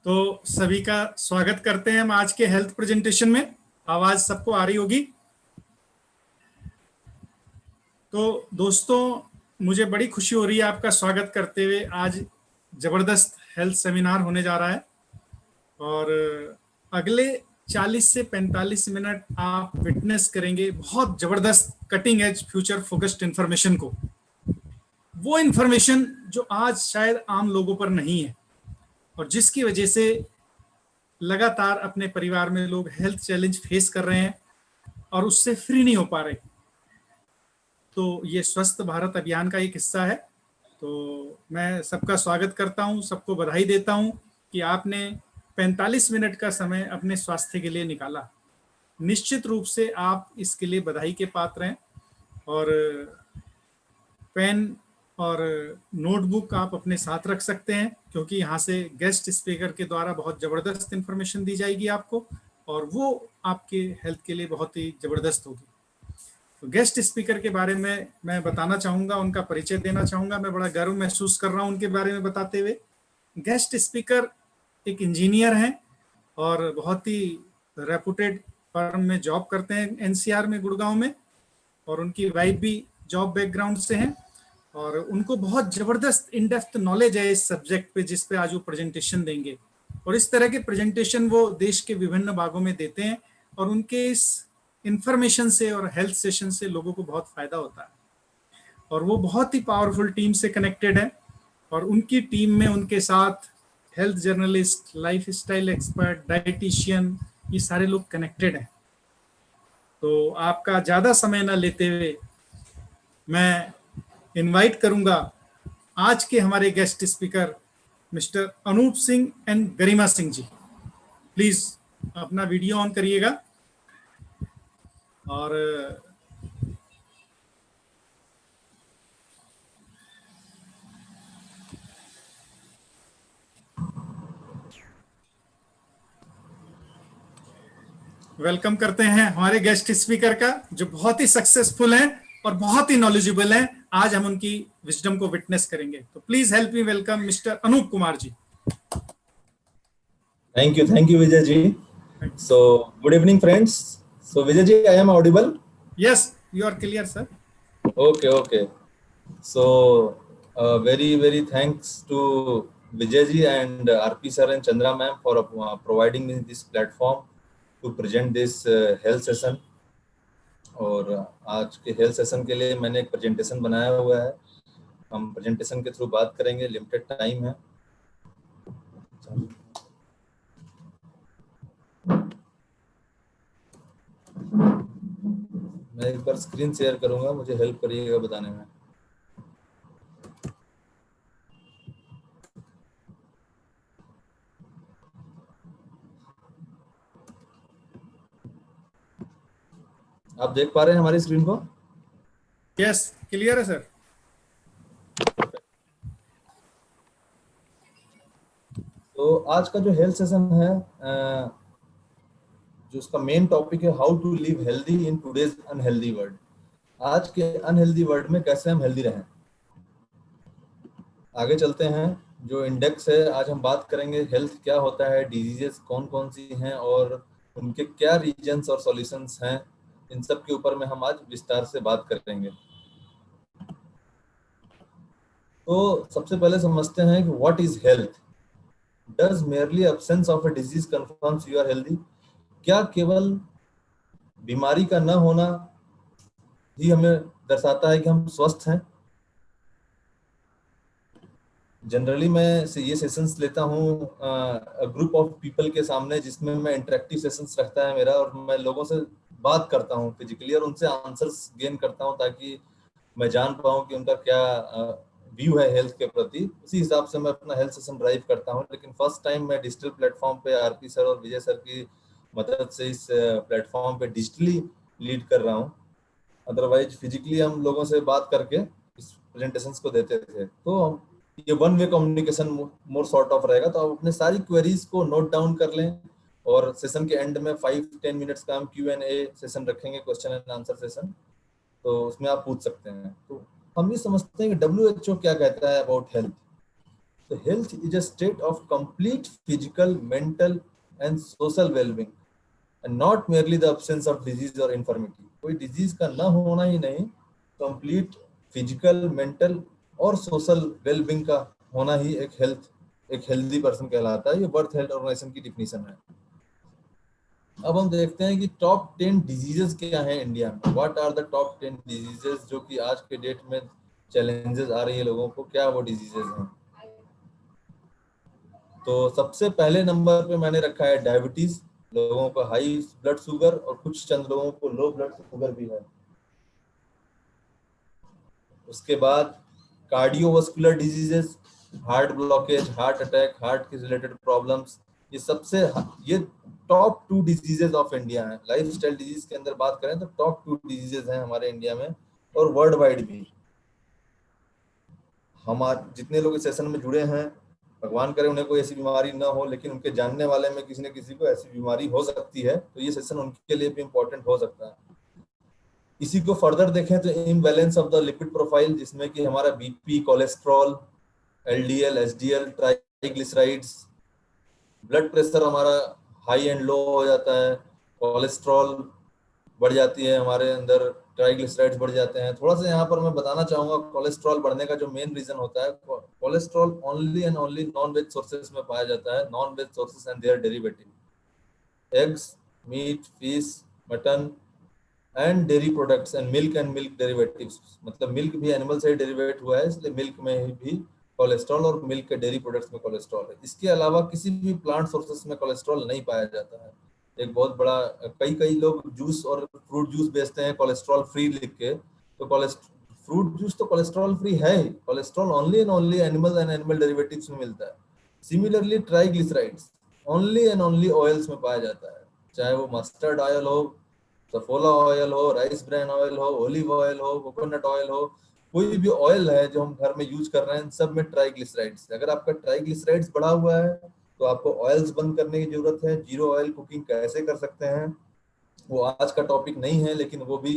तो सभी का स्वागत करते हैं हम आज के हेल्थ प्रेजेंटेशन में। आवाज सबको आ रही होगी। तो दोस्तों, मुझे बड़ी खुशी हो रही है आपका स्वागत करते हुए। आज जबरदस्त हेल्थ सेमिनार होने जा रहा है और अगले 40 से 45 मिनट आप विटनेस करेंगे बहुत जबरदस्त cutting edge future focused information को। वो इंफॉर्मेशन जो आज शायद आम लोगों पर नहीं है और जिसकी वजह से लगातार अपने परिवार में लोग हेल्थ चैलेंज फेस कर रहे हैं और उससे फ्री नहीं हो पा रहे। तो ये स्वस्थ भारत अभियान का एक हिस्सा है। तो मैं सबका स्वागत करता हूं, सबको बधाई देता हूं कि आपने 45 मिनट का समय अपने स्वास्थ्य के लिए निकाला। निश्चित रूप से आप इसके लिए बधाई के पात्र हैं और पेन और नोटबुक आप अपने साथ रख सकते हैं, क्योंकि यहाँ से गेस्ट स्पीकर के द्वारा बहुत ज़बरदस्त इंफॉर्मेशन दी जाएगी आपको और वो आपके हेल्थ के लिए बहुत ही ज़बरदस्त होगी। तो गेस्ट स्पीकर के बारे में मैं बताना चाहूँगा, उनका परिचय देना चाहूँगा। मैं बड़ा गर्व महसूस कर रहा हूँ उनके बारे में बताते हुए। गेस्ट स्पीकर एक इंजीनियर हैं और बहुत ही रेपुटेड फर्म में जॉब करते हैं एनसीआर में, गुड़गांव में, और उनकी वाइफ भी जॉब बैकग्राउंड से हैं और उनको बहुत जबरदस्त इन डेप्थ नॉलेज है इस सब्जेक्ट पे जिस पे आज वो प्रेजेंटेशन देंगे। और इस तरह के प्रेजेंटेशन वो देश के विभिन्न भागों में देते हैं और उनके इस इंफॉर्मेशन से और हेल्थ सेशन से लोगों को बहुत फायदा होता है। और वो बहुत ही पावरफुल टीम से कनेक्टेड है और उनकी टीम में उनके साथ health journalist, life style expert, dietitian, ये सारे लोग कनेक्टेड हैं। तो आपका ज़्यादा समय ना लेते हुए मैं इनवाइट करूंगा आज के हमारे guest speaker mister Anoop Singh and Garima Singh ji. Please अपना वीडियो ऑन करिएगा और वेलकम करते हैं हमारे गेस्ट स्पीकर का, जो बहुत ही सक्सेसफुल हैं और बहुत ही नॉलेजेबल हैं। आज हम उनकी विजडम को विटनेस करेंगे। तो please help me welcome mister Anoop Kumar ji. Thank you, Vijay ji. So, good evening, friends. So, Vijay ji, I am audible? Yes, you are clear, sir. Okay. So, very thanks to Vijay ji and RP sir and Chandra ma'am for providing me this platform to present this health session. और आज के health session के लिए मैंने एक presentation बनाया हुआ है। हम प्रेजेंटेशन के थ्रू बात करेंगे, लिमिटेड टाइम है। मैं एक बार स्क्रीन शेयर करूंगा, मुझे हेल्प करिएगा बताने में। आप देख पा रहे हैं हमारी स्क्रीन को? यस, क्लियर है सर। तो आज का जो हेल्थ सेशन है, जो उसका मेन टॉपिक है, how to live healthy in today's unhealthy world. आज के अनहेल्दी वर्ल्ड में कैसे हम हेल्दी रहें। आगे चलते हैं। जो इंडेक्स है, आज हम बात करेंगे हेल्थ क्या होता है, डिजीजेस कौन कौन सी हैं और उनके क्या रीजन्स और सॉल्यूशंस हैं। इन सब के ऊपर में हम आज विस्तार से बात करेंगे। तो सबसे पहले समझते हैं कि what is health. Does merely absence of a disease confirms you are healthy. क्या केवल बीमारी का न होना ही हमें दर्शाता है कि हम स्वस्थ हैं। जनरली मैं ये सेशंस लेता हूँ ग्रुप ऑफ पीपल के सामने, जिसमें मैं इंटरेक्टिव सेशंस रखता है मेरा, और मैं लोगों से बात करता हूँ फिजिकली और उनसे आंसर्स गेन करता हूँ, ताकि मैं जान पाऊँ कि उनका क्या व्यू है हेल्थ के प्रति। उसी हिसाब से मैं अपना हेल्थ सेशन ड्राइव करता हूँ। लेकिन फर्स्ट टाइम मैं डिजिटल प्लेटफॉर्म पे आरपी सर और विजय सर की मदद से इस प्लेटफॉर्म पे डिजिटली लीड कर रहा हूँ। अदरवाइज फिजिकली हम लोगों से बात करके इस प्रेजेंटेशंस को देते थे। तो ये one way communication more sort of रहेगा। तो आप अपने सारी क्वेरीज को नोट डाउन कर लें और सेशन के एंड में 5-10 मिनट्स का हम Q&A सेशन रखेंगे, क्वेश्चन एंड आंसर सेशन। तो उसमें आप पूछ सकते हैं। तो हम ये समझते हैं कि WHO क्या कहता है अबाउट हेल्थ। तो health is a state of complete physical, mental and social wellbeing and not merely the absence of disease और इन्फर्मिटी। कोई डिजीज का ना होना ही नहीं, कंप्लीट फिजिकल, मेंटल और सोशल वेलबींग का होना ही एक हेल्दी पर्सन कहलाता है। ये वर्ल्ड हेल्थ ऑर्गेनाइजेशन की डिफिनीशन है। अब हम देखते हैं कि टॉप 10 डिजीजेस क्या हैं इंडिया में। What are the top 10 diseases जो कि आज के डेट में चैलेंजेस आ रही है लोगों को, क्या वो डिजीजेस हैं। तो सबसे पहले नंबर पे मैंने रखा है डायबिटीज। लोगों को हाई ब्लड शुगर और कुछ चंद लोगों को लो ब्लड शुगर भी है। उसके बाद cardiovascular diseases, heart blockage, heart attack, heart के रिलेटेड प्रॉब्लम्स, ये टॉप 2 डिजीजेस ऑफ इंडिया हैं। लाइफ स्टाइल डिजीज के अंदर बात करें तो टॉप 2 डिजीजेस हैं हमारे इंडिया में और वर्ल्ड वाइड भी। हमारे जितने लोग इस सेशन में जुड़े हैं, भगवान करे उन्हें कोई ऐसी बीमारी ना हो, लेकिन उनके जानने वाले में किसी न किसी को ऐसी बीमारी हो सकती है, तो ये सेशन उनके लिए भी इम्पोर्टेंट हो सकता है। इसी को फर्दर देखें तो imbalance of the lipid profile, जिसमें कि हमारा BP, cholesterol, LDL, SDL, triglycerides, blood pressure हमारा हाई एंड लो हो जाता है, कोलेस्ट्रॉल बढ़ जाती है हमारे अंदर, ट्राइग्लिसराइड्स बढ़ जाते हैं। थोड़ा सा यहाँ पर मैं बताना चाहूंगा, कोलेस्ट्रॉल बढ़ने का जो मेन रीजन होता है, cholesterol only and only non veg sources में पाया जाता है। Non veg sources and their derivative, eggs, meat, fish, mutton and dairy products and milk derivatives, मतलब मिल्क भी एनिमल से डेरिवेट हुआ है, इसलिए मिल्क में भी कोलेस्ट्रॉल और मिल्क के डेयरी प्रोडक्ट्स में कोलेस्ट्रॉल है। इसके अलावा किसी भी प्लांट सोर्सेस में कोलेस्ट्रॉल नहीं पाया जाता है। एक बहुत बड़ा, कई लोग जूस और फ्रूट जूस बेचते हैं कोलेस्ट्रॉल फ्री लिख के, तो फ्रूट जूस तो कोलेस्ट्रॉल फ्री है ही। Cholesterol only and only animal and animal derivatives में मिलता है। Similarly triglycerides only and only oils में पाया जाता है, चाहे वो मस्टर्ड ऑयल हो, सफोला ऑयल हो, राइस ब्रान ऑयल हो, ओलिव ऑयल हो, कोकोनट ऑयल हो, कोई भी ऑयल है जो हम घर में यूज कर रहे हैं, सब में ट्राइग्लिसराइड्स। अगर आपका ट्राइग्लिसराइड्स बढ़ा हुआ है तो आपको ऑयल्स बंद करने की जरूरत है। जीरो ऑयल कुकिंग कैसे कर सकते हैं वो आज का टॉपिक नहीं है, लेकिन वो भी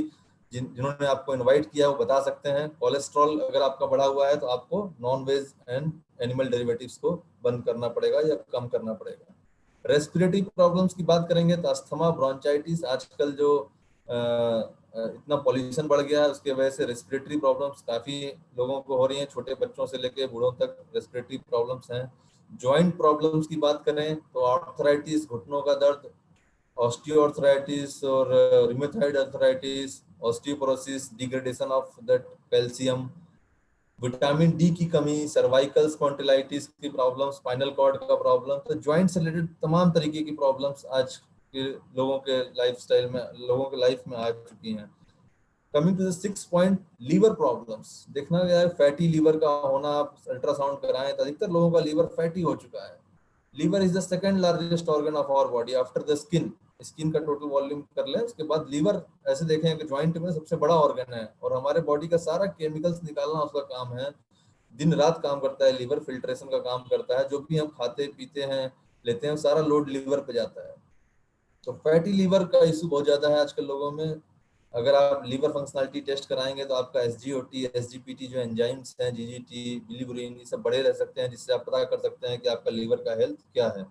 जिन्होंने आपको इनवाइट किया वो बता सकते हैं। कोलेस्ट्रॉल अगर आपका बढ़ा हुआ है तो आपको non veg and animal derivatives को बंद करना पड़ेगा या कम करना पड़ेगा। रेस्पिरेटरी प्रॉब्लम्स की बात करेंगे तो अस्थमा, ब्रोंचाइटिस, आजकल जो इतना पॉल्यूशन बढ़ गया है उसके वजह से रेस्पिरेटरी प्रॉब्लम्स काफी लोगों को हो रही हैं, छोटे बच्चों से लेकर बूढ़ों तक रेस्पिरेटरी प्रॉब्लम्स हैं। जॉइंट प्रॉब्लम्स की बात करें तो आर्थराइटिस, घुटनों का दर्द, ऑस्टियोआर्थराइटिस और rheumatoid arthritis, osteoporosis, degradation of that calcium, vitamin D की कमी, सर्वाइकल स्पॉन्डिलाइटिस की प्रॉब्लम, स्पाइनल कॉर्ड का प्रॉब्लम, तो ज्वाइंट से रिलेटेड तमाम तरीके की प्रॉब्लम्स आज के लोगों के लाइफस्टाइल में, लोगों के लाइफ में आ चुकी हैं। Coming to the 6 point, liver problems. देखना गया है फैटी लीवर का होना, आप अल्ट्रासाउंड कराएं तो अधिकतर लोगों का लीवर फैटी हो चुका है। Liver is the second largest organ of our body after the skin. Skin का टोटल वॉल्यूम कर लें उसके बाद लीवर, ऐसे देखें कि ज्वाइंट में सबसे बड़ा ऑर्गन है और हमारे बॉडी का सारा केमिकल्स निकालना उसका काम है। दिन रात काम करता है लीवर, फिल्ट्रेशन का काम करता है। जो भी हम खाते पीते हैं, लेते हैं, सारा लोड लीवर पे जाता है। तो फैटी लीवर का इशू बहुत ज्यादा है आजकल लोगों में। अगर आप लीवर फंक्शनलिटी टेस्ट कराएंगे तो आपका एसजीओटी, एसजीपीटी जो एंजाइम्स हैं, जीजीटी, बिलिरुबिन, ये सब बढ़े रह सकते हैं, जिससे आप पता कर सकते हैं कि आपका लीवर का हेल्थ क्या है।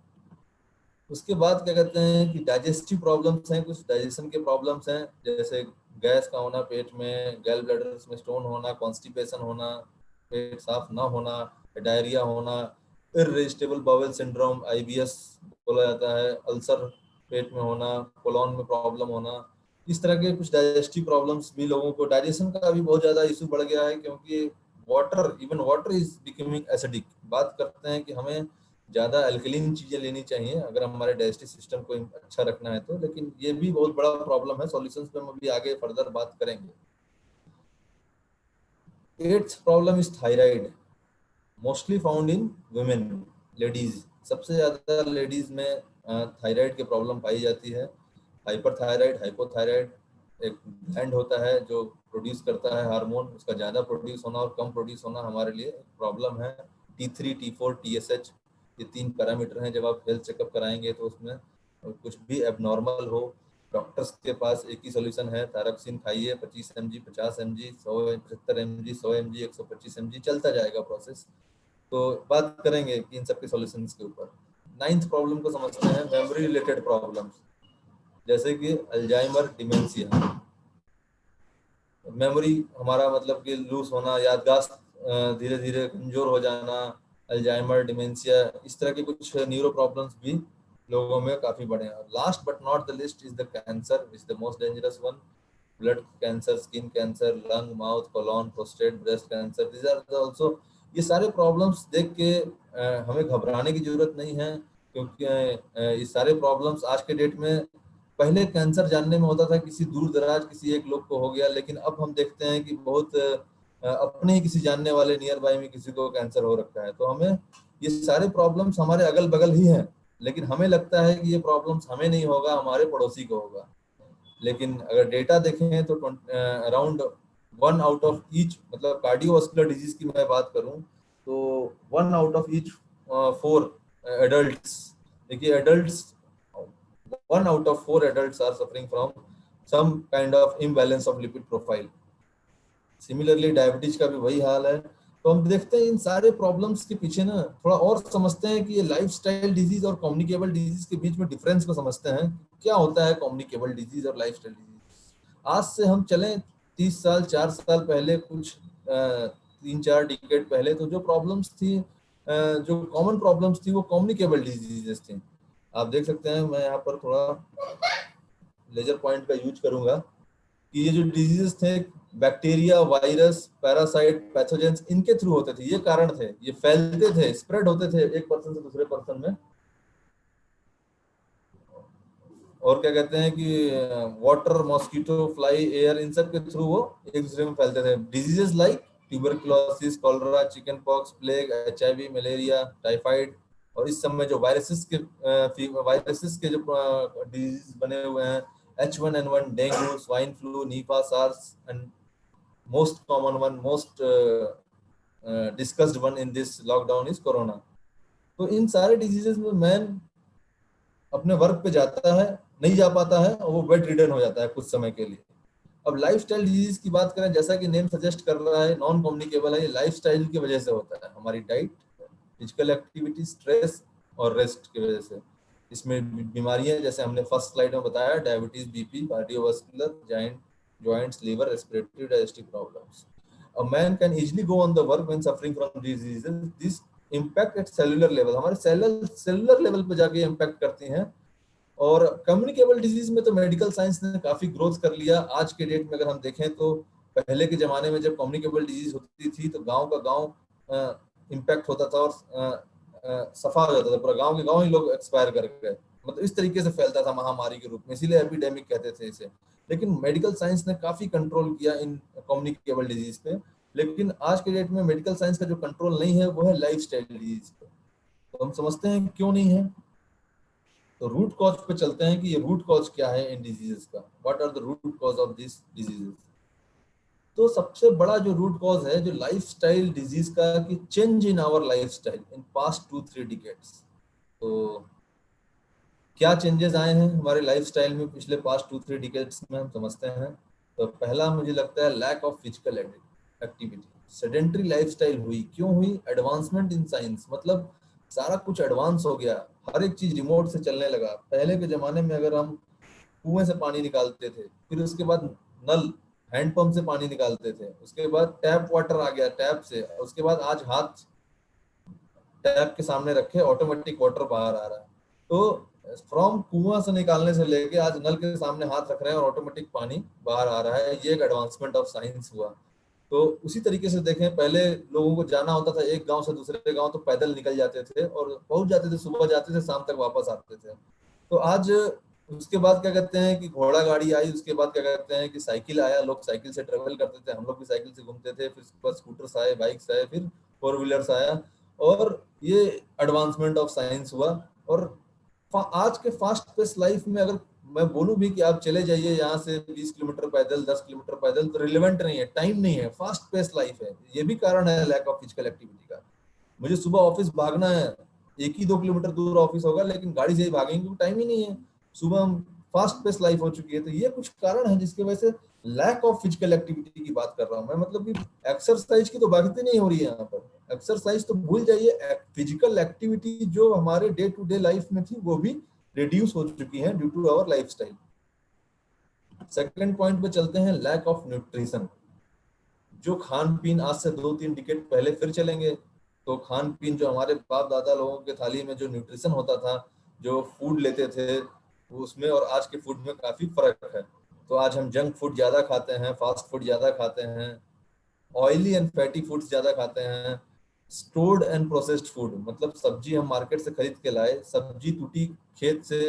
उसके बाद क्या कहते हैं कि डाइजेस्टिव प्रॉब्लम्स हैं, कुछ डाइजेशन के प्रॉब्लम्स हैं, जैसे गैस का होना पेट में, गैल ब्लैडर में स्टोन होना, कॉन्स्टिपेशन होना, पेट साफ ना होना, डायरिया होना, इररेजिस्टेबल बाउल सिंड्रोम आईबीएस बोला जाता है, अल्सर पेट में होना, कोलॉन में प्रॉब्लम होना। इस तरह के कुछ डाइजेस्टिव प्रॉब्लम्स भी लोगों को, डाइजेशन का भी बहुत ज्यादा इशू बढ़ गया है, क्योंकि even water is becoming acidic. बात करते हैं कि हमें ज्यादा अल्कलीन चीजें लेनी चाहिए अगर हमारे डाइजेस्टिव सिस्टम को अच्छा रखना है तो, लेकिन ये भी बहुत बड़ा प्रॉब्लम है। सॉल्यूशंस पे हम अभी आगे फर्दर बात करेंगे। 8th problem is thyroid, mostly found in women, ladies. सबसे ज्यादा लेडीज में थायराइड की प्रॉब्लम पाई जाती है। हाइपरथायराइड, हाइपोथायराइड एक ग्लैंड होता है जो प्रोड्यूस करता है हार्मोन, उसका ज्यादा प्रोड्यूस होना और कम प्रोड्यूस होना हमारे लिए प्रॉब्लम है। T3, T4, TSH, ये 3 पैरामीटर हैं। जब आप हेल्थ चेकअप कराएंगे तो उसमें कुछ भी एबनॉर्मल हो, डॉक्टर्स के पास एक ही सोल्यूशन है, थायरॉक्सिन खाइए 25 mg, 50 mg, 100, 75 mg, 100 mg, 125 mg, चलता जाएगा प्रोसेस। तो बात करेंगे कि इन सब के सॉल्यूशंस के ऊपर। 9th प्रॉब्लम को समझते हैं, मेमोरी रिलेटेड प्रॉब्लम्स, जैसे कि अल्जाइमर, डिमेंशिया। मेमोरी हमारा मतलब कि लूज होना, याददाश्त धीरे धीरे कमजोर हो जाना, अल्जाइमर, डिमेंशिया, इस तरह के कुछ न्यूरो प्रॉब्लम्स भी लोगों में काफी बढ़े हैं। Last but not the list is the cancer, is the most dangerous one. Blood cancer, skin cancer, lung, mouth, colon, prostate, breast cancer, these are also. ये सारे प्रॉब्लम्स देख के हमें घबराने की जरूरत नहीं है, क्योंकि ये सारे प्रॉब्लम्स आज के डेट में, पहले कैंसर जानने में होता था किसी दूर दराज किसी एक लोग को हो गया, लेकिन अब हम देखते हैं कि बहुत अपने ही किसी जानने वाले नियर बाय में किसी को कैंसर हो रखा है। तो हमें ये सारे प्रॉब्लम्स हमारे अगल बगल ही हैं, लेकिन हमें लगता है कि ये प्रॉब्लम्स हमें नहीं होगा, हमारे पड़ोसी को होगा। लेकिन अगर डेटा देखें तो अराउंड 1 आउट ऑफ ईच, मतलब कार्डियोवास्कुलर डिजीज की मैं बात करूं तो 1 आउट ऑफ ईच 4 एडल्ट्स, देखिए adults, 1 out of 4 adults are suffering from some kind of imbalance of lipid profile. Similarly diabetes का भी वही हाल है। तो हम देखते हैं इन सारे प्रॉब्लम्स के पीछे ना थोड़ा और समझते हैं कि ये लाइफस्टाइल डिजीज और कम्युनिकेबल डिजीज के बीच में डिफरेंस को समझते हैं। क्या होता है कम्युनिकेबल डिजीज और लाइफस्टाइल डिजीज? आज से हम चलें 30 साल 4 साल पहले, कुछ 3-4 डिकेड पहले, तो जो प्रॉब्लम्स थी, जो कॉमन प्रॉब्लम्स थी, वो कम्युनिकेबल डिजीजेस थी। आप देख सकते हैं, मैं यहाँ पर थोड़ा लेजर पॉइंट का यूज करूंगा कि ये जो डिजीजेस थे, बैक्टीरिया, वायरस, पैरासाइट, पैथोजेंस, इनके थ्रू होते थे। ये कारण थे, ये फैलते थे, स्प्रेड होते थे एक पर्सन से दूसरे पर्सन में। और क्या कहते हैं कि वाटर, मॉस्किटो, फ्लाई, एयर, इन सब के थ्रू वो एक दूसरे में फैलते थे। Diseases like tuberculosis, cholera, chicken pox, plague, HIV, malaria, typhoid, और इस समय जो वायरसेस के जो डिजीज बने हुए हैं, H1N1, dengue, swine flu, Nipah, SARS, and most common one, most discussed one in this lockdown is corona. तो इन सारे डिजीजेस में मैन अपने वर्क पे जाता है, नहीं जा पाता है, और वो बेड रिडन हो जाता है कुछ समय के लिए। अब लाइफस्टाइल डिजीज की बात करें, जैसा कि नेम सजेस्ट कर रहा है, नॉन कम्युनिकेबल है। ये लाइफस्टाइल की वजह से होता है, हमारी डाइट, फिजिकल एक्टिविटी, स्ट्रेस और रेस्ट की वजह से। इसमें बीमारियां जैसे हमने फर्स्ट स्लाइड में बताया, diabetes, BP, cardiovascular, joints, liver, respiratory, digestive problems. A man can easily go on the work when suffering from these diseases. This impact at cellular level, हमारे सेलुलर लेवल पे जाके इम्पैक्ट करती हैं। और communicable disease में तो medical science ने काफी ग्रोथ कर लिया। आज के डेट में अगर हम देखें तो पहले के जमाने में जब कम्युनिकेबल डिजीज होती थी तो गांव का गांव इम्पैक्ट होता था और सफा हो जाता था, पूरा गांव के गांव ही लोग एक्सपायर कर गए। मतलब इस तरीके से फैलता था महामारी के रूप में, इसीलिए एपिडेमिक कहते थे इसे। लेकिन मेडिकल साइंस ने काफी कंट्रोल किया इन कम्युनिकेबल डिजीज पे। लेकिन आज के डेट में मेडिकल साइंस का जो कंट्रोल नहीं है वो है लाइफस्टाइल डिजीज पे। तो हम समझते हैं क्यों नहीं है। तो रूट कॉज पे चलते हैं कि ये रूट कॉज क्या है इन डिजीजेस का, what are the root cause of this diseases. तो सबसे बड़ा जो रूट कॉज है जो लाइफस्टाइल डिजीज का, कि change in our lifestyle in past 2-3 decades. तो क्या चेंजेस आए हैं हमारे लाइफस्टाइल में पिछले पास्ट 2-3 डिकेड्स में, हम समझते हैं। तो पहला मुझे लगता है lack of physical activity, sedentary lifestyle हुई। क्यों हुई? एडवांसमेंट इन साइंस, मतलब सारा कुछ एडवांस हो गया, हर एक चीज रिमोट से चलने लगा। पहले के जमाने में अगर हम कुएं से पानी निकालते थे, फिर उसके बाद नल, हैंडपंप से पानी निकालते थे, उसके बाद टैप वाटर आ गया, टैप से, उसके बाद आज हाथ टैप के सामने रखे ऑटोमेटिक वाटर बाहर आ रहा है। तो फ्रॉम कुआं से निकालने से लेके आज नल के सामने हाथ रख रहे हैं और ऑटोमेटिक पानी बाहर आ रहा है। ये एक एडवांसमेंट ऑफ साइंस हुआ। तो उसी तरीके से देखें, पहले लोगों को जाना होता था एक गांव से दूसरे गांव तो पैदल निकल जाते थे और पहुंच जाते थे, सुबह जाते थे, शाम तक वापस आते थे। तो आज उसके बाद क्या कहते हैं कि घोड़ा गाड़ी आई, उसके बाद क्या कहते हैं कि साइकिल आया, लोग साइकिल से ट्रेवल करते थे, हम लोग भी साइकिल से घूमते थे, फिर उसके बाद स्कूटर्स आए, बाइक्स आए, फिर 4 व्हीलर्स आया, और ये एडवांसमेंट ऑफ साइंस हुआ। और आज के फास्ट पेस लाइफ में अगर मैं बोलूं भी कि आप चले जाइए यहाँ से 20 किलोमीटर पैदल, 10 किलोमीटर पैदल, तो रिलेवेंट नहीं है, टाइम नहीं है, फास्ट पेस लाइफ है। ये भी कारण है लैक ऑफ फिजिकल एक्टिविटी का। मुझे सुबह ऑफिस भागना है, 1 ही 2 किलोमीटर दूर ऑफिस होगा, लेकिन गाड़ी से ही भागेंगे क्योंकि टाइम ही नहीं है। सुबह हम फास्ट पेस लाइफ हो चुकी है। तो ये कुछ कारण है जिसकी वजह से लैक ऑफ फिजिकल एक्टिविटी की बात कर रहा हूँ मैं। मतलब कि एक्सरसाइज की तो बात ही नहीं हो रही है यहाँ पर। एक्सरसाइज तो भूल जाइए, फिजिकल एक्टिविटी जो हमारे डे टू डे लाइफ में थी वो भी रिड्यूस हो चुकी है due to our lifestyle. Second point पे चलते हैं, लैक ऑफ न्यूट्रिशन। जो खान पीन, आज से 2-3 डिकेड पहले फिर चलेंगे तो खान पीन जो हमारे बाप दादा लोगों के थाली में जो न्यूट्रिशन होता था, जो फूड लेते थे, उसमें और आज के फूड में काफी फर्क है। तो आज हम जंक फूड ज्यादा खाते हैं, फास्ट फूड ज्यादा खाते हैं, ऑयली एंड फैटी फूड्स ज्यादा खाते हैं, स्टोर्ड एंड प्रोसेस्ड फूड, मतलब सब्जी हम मार्केट से खरीद के लाए, सब्जी टूटी खेत से,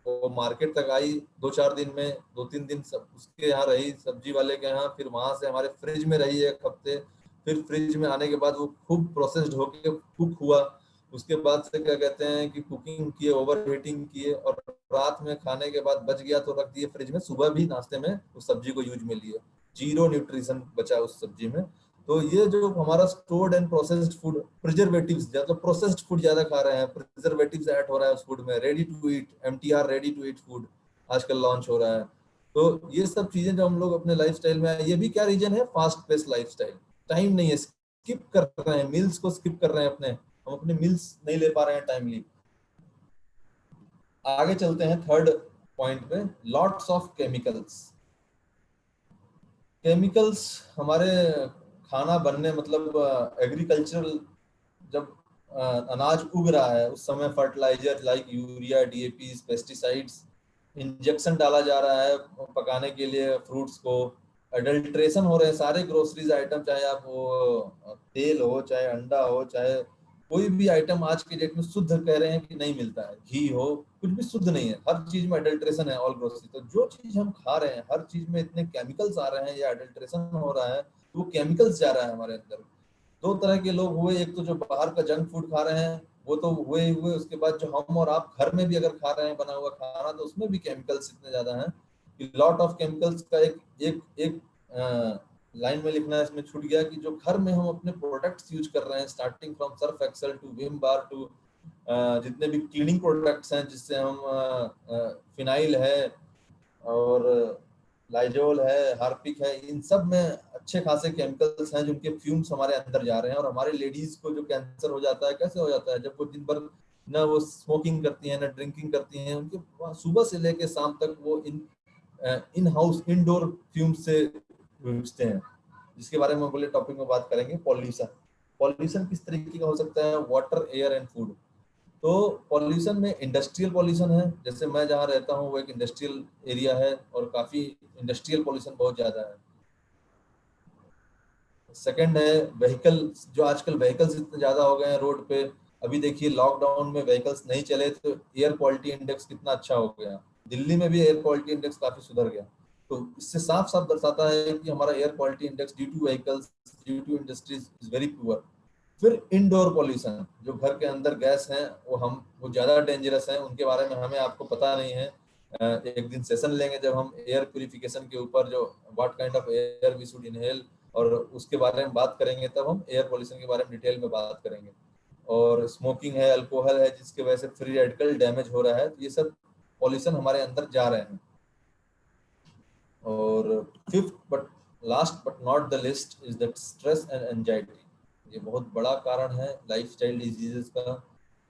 वो मार्केट तक आई 2-4 दिन में, 2-3 दिन सब उसके यहाँ रही सब्जी वाले के यहाँ, फिर वहां से हमारे फ्रिज में रही 1 हफ्ते, फिर फ्रिज में आने के बाद वो खूब प्रोसेस्ड होके कुक हुआ, उसके बाद से क्या कहते हैं कि कुकिंग किए, ओवर हीटिंग किए, और रात में खाने के बाद बच गया तो रख दिए फ्रिज में, सुबह भी नाश्ते में उस सब्जी को यूज में लिए, जीरो न्यूट्रिशन बचा उस सब्जी में। तो ये जो हमारा stored and processed food, preservatives, मतलब प्रोसेस्ड फूड ज्यादा खा रहे हैं, प्रिजर्वेटिव्स ऐड हो रहा है उस फूड में, ready to eat, MTR ready to eat food आजकल लॉन्च हो रहा है। तो ये सब चीजें जो हम लोग अपने लाइफस्टाइल में, ये भी क्या रीजन है, फास्ट पेस लाइफस्टाइल, टाइम नहीं है, स्किप कर रहे हैं, मील्स को स्किप कर रहे हैं, हम अपने मील्स नहीं ले पा रहे हैं टाइमली। आगे चलते हैं थर्ड पॉइंट पे, लॉट्स ऑफ केमिकल्स। केमिकल्स हमारे खाना बनने, मतलब एग्रीकल्चरल, जब अनाज उग रहा है उस समय fertilizer like urea, DAP, pesticides, injection डाला जा रहा है पकाने के लिए फ्रूट्स को, अडल्ट्रेशन हो रहे हैं सारे ग्रोसरीज आइटम, चाहे आप वो तेल हो, चाहे अंडा हो, चाहे कोई भी आइटम आज के डेट में शुद्ध कह रहे हैं कि नहीं मिलता है, घी हो, कुछ भी शुद्ध नहीं है, हर चीज में अडल्ट्रेशन है, ऑल ग्रोसरी। तो जो चीज हम खा रहे हैं हर चीज में इतने केमिकल्स आ रहे हैं या अडल्ट्रेशन हो रहा है, तो वो केमिकल्स जा रहा है हमारे अंदर। दो तरह के लोग हुए, एक तो जो बाहर का जंक फूड खा रहे हैं वो तो हुए ही हुए, उसके बाद जो हम और आप घर में भी अगर खा रहे हैं बना हुआ खाना, तो उसमें भी केमिकल्स इतने ज्यादा हैं कि लॉट ऑफ केमिकल्स का एक एक एक लाइन में लिखना है, इसमें छूट गया कि जो घर में हम अपने प्रोडक्ट्स यूज कर रहे हैं, starting from Surf Excel to Vim bar to जितने भी क्लीनिंग प्रोडक्ट्स हैं, जिससे हम फिनाइल है और लाइजोल है, हार्पिक है, इन सब में अच्छे खासे केमिकल्स हैं जिनके फ्यूम्स हमारे अंदर जा रहे हैं। और हमारे लेडीज को जो कैंसर हो जाता है, कैसे हो जाता है, जब वो दिन भर ना वो स्मोकिंग करती हैं ना ड्रिंकिंग करती हैं, उनके सुबह से लेके शाम तक वो इन हाउस इंडोर फ्यूम्स से जूझते हैं, जिसके बारे में अगले टॉपिक में बात करेंगे। पॉल्यूशन, पॉल्यूशन किस तरीके का हो सकता है, वाटर, एयर एंड फूड। तो पॉल्यूशन में इंडस्ट्रियल पॉल्यूशन है, जैसे मैं जहाँ रहता हूँ वो एक इंडस्ट्रियल एरिया है और काफी इंडस्ट्रियल पॉल्यूशन बहुत ज्यादा है। सेकंड है व्हीकल, जो आजकल व्हीकल्स इतने ज्यादा हो गए हैं रोड पे, अभी देखिए लॉकडाउन में व्हीकल्स नहीं चले तो एयर क्वालिटी इंडेक्स कितना अच्छा हो गया, दिल्ली में भी एयर क्वालिटी इंडेक्स काफी सुधर गया। तो इससे साफ साफ दर्शाता है कि हमारा air quality index due to vehicles, due to industries is very poor. फिर इंडोर पॉल्यूशन, जो घर के अंदर गैस हैं वो ज्यादा डेंजरस हैं, उनके बारे में हमें आपको पता नहीं है। एक दिन सेशन लेंगे जब हम एयर प्यूरिफिकेशन के ऊपर, जो what kind of air we should inhale, और उसके बारे में बात करेंगे, तब हम एयर पॉल्यूशन के बारे में डिटेल में बात करेंगे। और स्मोकिंग है, अल्कोहल है, जिसके वजह से फ्री रेडिकल डैमेज हो रहा है, तो ये सब पॉल्यूशन हमारे अंदर जा रहे हैं। और fifth but last but not the list is that stress and anxiety. ये बहुत बड़ा कारण है लाइफस्टाइल डिजीजेस का,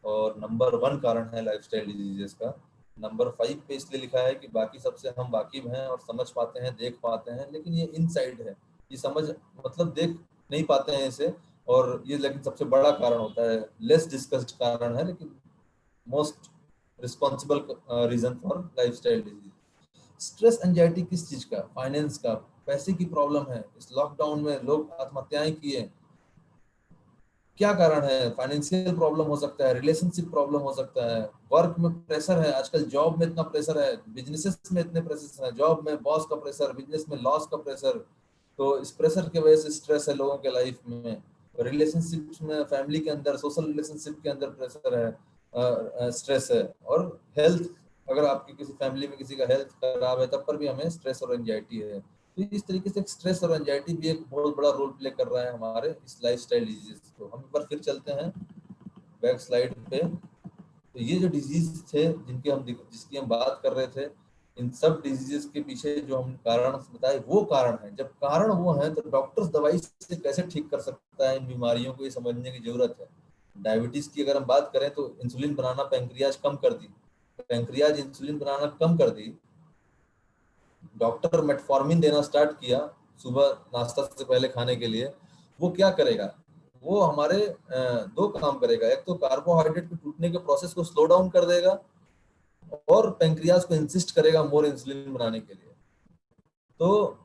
और नंबर 1 कारण है लाइफस्टाइल डिजीजेस का। नंबर 5 पे इसलिए लिखा है कि बाकी सबसे हम वाकिफ हैं और समझ पाते हैं, देख पाते हैं, लेकिन ये इनसाइड है, ये समझ, मतलब देख नहीं पाते हैं इसे, और ये लेकिन सबसे बड़ा कारण होता है, लेस डिस्कस्ड कारण है, लेकिन most responsible reason for lifestyle disease. Stress anxiety किस चीज का, फाइनेंस का, पैसे की प्रॉब्लम है। इस लॉकडाउन में लोग आत्महत्याएं किए, क्या कारण है, फाइनेंशियल प्रॉब्लम हो सकता है, रिलेशनशिप प्रॉब्लम हो सकता है, वर्क में प्रेशर है, आजकल जॉब में इतना प्रेशर है, बिजनेसेस में इतने प्रेशर है, जॉब में बॉस का प्रेशर, बिजनेस में लॉस का प्रेशर। तो इस प्रेशर की वजह से स्ट्रेस है लोगों के लाइफ में। रिलेशनशिप में, फैमिली के अंदर, सोशल रिलेशनशिप के अंदर प्रेशर है, स्ट्रेस है। और हेल्थ, अगर आपकी किसी फैमिली में किसी का हेल्थ खराब है तब पर भी हमें स्ट्रेस और एंजाइटी है। तो इस तरीके से स्ट्रेस और एंजाइटी भी एक बहुत बड़ा रोल प्ले कर रहा है हमारे इस लाइफस्टाइल डिजीज को। हम एक बार फिर चलते हैं बैक स्लाइड पे। तो ये जो डिजीज थे जिसकी हम बात कर रहे थे, इन सब डिजीजेस के पीछे जो हम कारण बताए वो कारण है। जब कारण वो है तो डॉक्टर्स दवाई से कैसे ठीक कर सकता है इन बीमारियों को, ये समझने की जरूरत है। डायबिटीज की अगर हम बात करें तो इंसुलिन बनाना पैंक्रियाज कम कर दी, पैंक्रियाज इंसुलिन बनाना कम कर दी, डॉक्टर मेटफॉर्मिन देना स्टार्ट किया सुबह नाश्ता से पहले खाने के लिए। वो क्या करेगा, वो हमारे दो काम करेगा, एक तो कार्बोहाइड्रेट के टूटने के प्रोसेस को स्लो डाउन कर देगा और पेंक्रियाज को इंसिस्ट करेगा मोर इंसुलिन बनाने के लिए। तो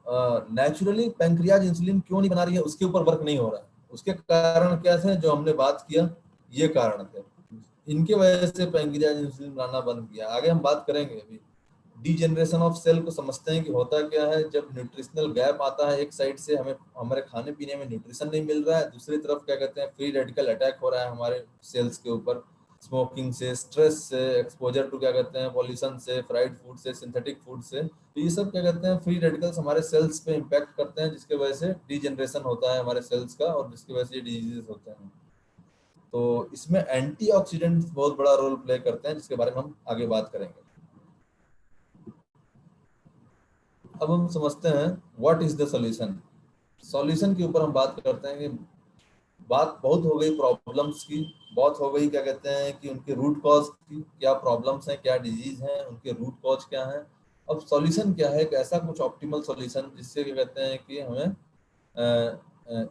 नेचुरली पेंक्रियाज इंसुलिन क्यों नहीं बना रही है, उसके ऊपर वर्क नहीं हो रहा है। उसके कारण क्या थे जो हमने बात किया, ये कारण थे, इनके वजह से पेंक्रियाज इंसुलिन बनाना बंद किया। आगे हम बात करेंगे। अभी डीजेनरेशन ऑफ सेल को समझते हैं कि होता क्या है। जब न्यूट्रिशनल गैप आता है, एक साइड से हमें हमारे खाने पीने में न्यूट्रिशन नहीं मिल रहा है, दूसरी तरफ क्या कहते हैं फ्री रेडिकल अटैक हो रहा है हमारे सेल्स के ऊपर, स्मोकिंग से, स्ट्रेस से, एक्सपोजर टू क्या कहते हैं पॉल्यूशन से, फ्राइड फूड से, सिंथेटिक फूड से। तो ये सब क्या कहते हैं फ्री रेडिकल्स हमारे सेल्स पे इम्पैक्ट करते हैं, जिसके वजह से डीजेनरेशन होता है हमारे सेल्स का और जिसकी वजह से ये डिजीजेस होते हैं। तो इसमें एंटीऑक्सीडेंट्स बहुत बड़ा रोल प्ले करते हैं, जिसके बारे में हम आगे बात करेंगे। अब हम समझते हैं what is the solution. Solution के ऊपर हम बात करते हैं कि बात बहुत हो गई प्रॉब्लम्स की, बहुत हो गई क्या कहते हैं कि उनके रूट कॉज की, क्या प्रॉब्लम्स हैं, क्या डिजीज हैं, उनके रूट कॉज क्या हैं। अब सॉल्यूशन क्या है, एक ऐसा कुछ ऑप्टिमल सॉल्यूशन जिससे क्या कहते हैं कि हमें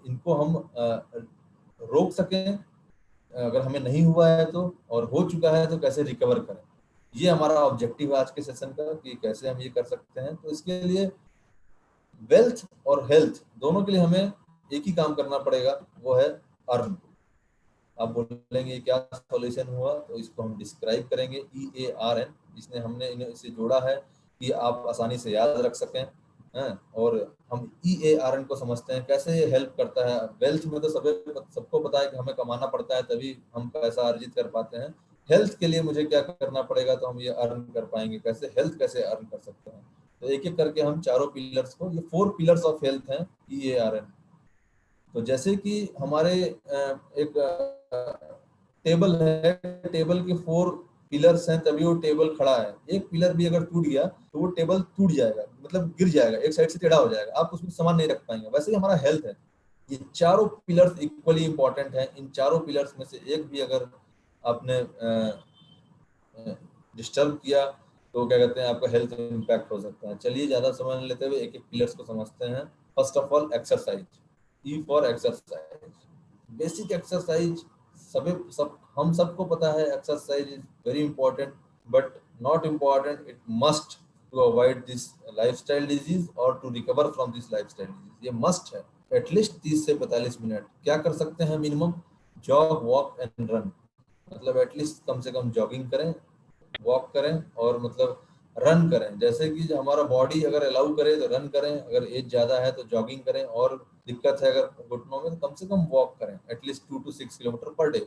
इनको हम रोक सकें अगर हमें नहीं हुआ है तो, और हो चुका है तो कैसे रिकवर करें। ये हमारा ऑब्जेक्टिव है आज के सेशन का कि कैसे हम ये कर सकते हैं। तो इसके लिए वेल्थ और हेल्थ दोनों के लिए हमें एक ही काम करना पड़ेगा, वो है अर्न। आप बोलेंगे क्या सॉल्यूशन हुआ, तो इसको हम डिस्क्राइब करेंगे EARN, जिसने हमने इसे जोड़ा है कि आप आसानी से याद रख सकें। और हम EARN को समझते हैं कैसे ये हेल्प करता है। वेल्थ में तो सबको पता है कि हमें कमाना पड़ता है तभी हम पैसा अर्जित कर पाते हैं। हेल्थ के लिए मुझे क्या करना पड़ेगा तो हम ये अर्न कर पाएंगे, कैसे हेल्थ कैसे अर्न कर सकते हैं। तो एक एक करके हम चारों पिलर्स को, ये 4 पिलर्स ऑफ हेल्थ हैं EARN। तो जैसे कि हमारे एक टेबल है, टेबल के 4 पिलर्स हैं तभी वो टेबल खड़ा है। एक पिलर भी अगर टूट गया तो वो टेबल टूट जाएगा, मतलब गिर जाएगा, एक साइड से टेढ़ा हो जाएगा, आप उसमें सामान नहीं रख पाएंगे। वैसे ही हमारा हेल्थ है, ये चारों पिलर्स इक्वली इंपॉर्टेंट हैं। इन चारों पिलर्स में से एक भी अगर आपने डिस्टर्ब किया तो क्या कहते हैं आपका हेल्थ इम्पैक्ट हो सकता है। चलिए ज्यादा समय नहीं लेते हुए एक एक पिलर्स को समझते हैं। First of all exercise, E for exercise. Basic exercise हम सबको पता है exercise is very important, but not important, it must to avoid this lifestyle disease और to recover from this lifestyle disease. ये मस्ट है। एटलीस्ट 30 से 45 minute क्या कर सकते हैं minimum, jog, walk and run. मतलब एटलीस्ट कम से कम जॉगिंग करें, वॉक करें और मतलब रन करें। जैसे कि जो हमारा बॉडी अगर अलाउ करे तो रन करें, अगर एज ज्यादा है तो जॉगिंग करें, और दिक्कत है अगर घुटनों में तो कम से कम वॉक करें at least 2 to 6 kilometre per day.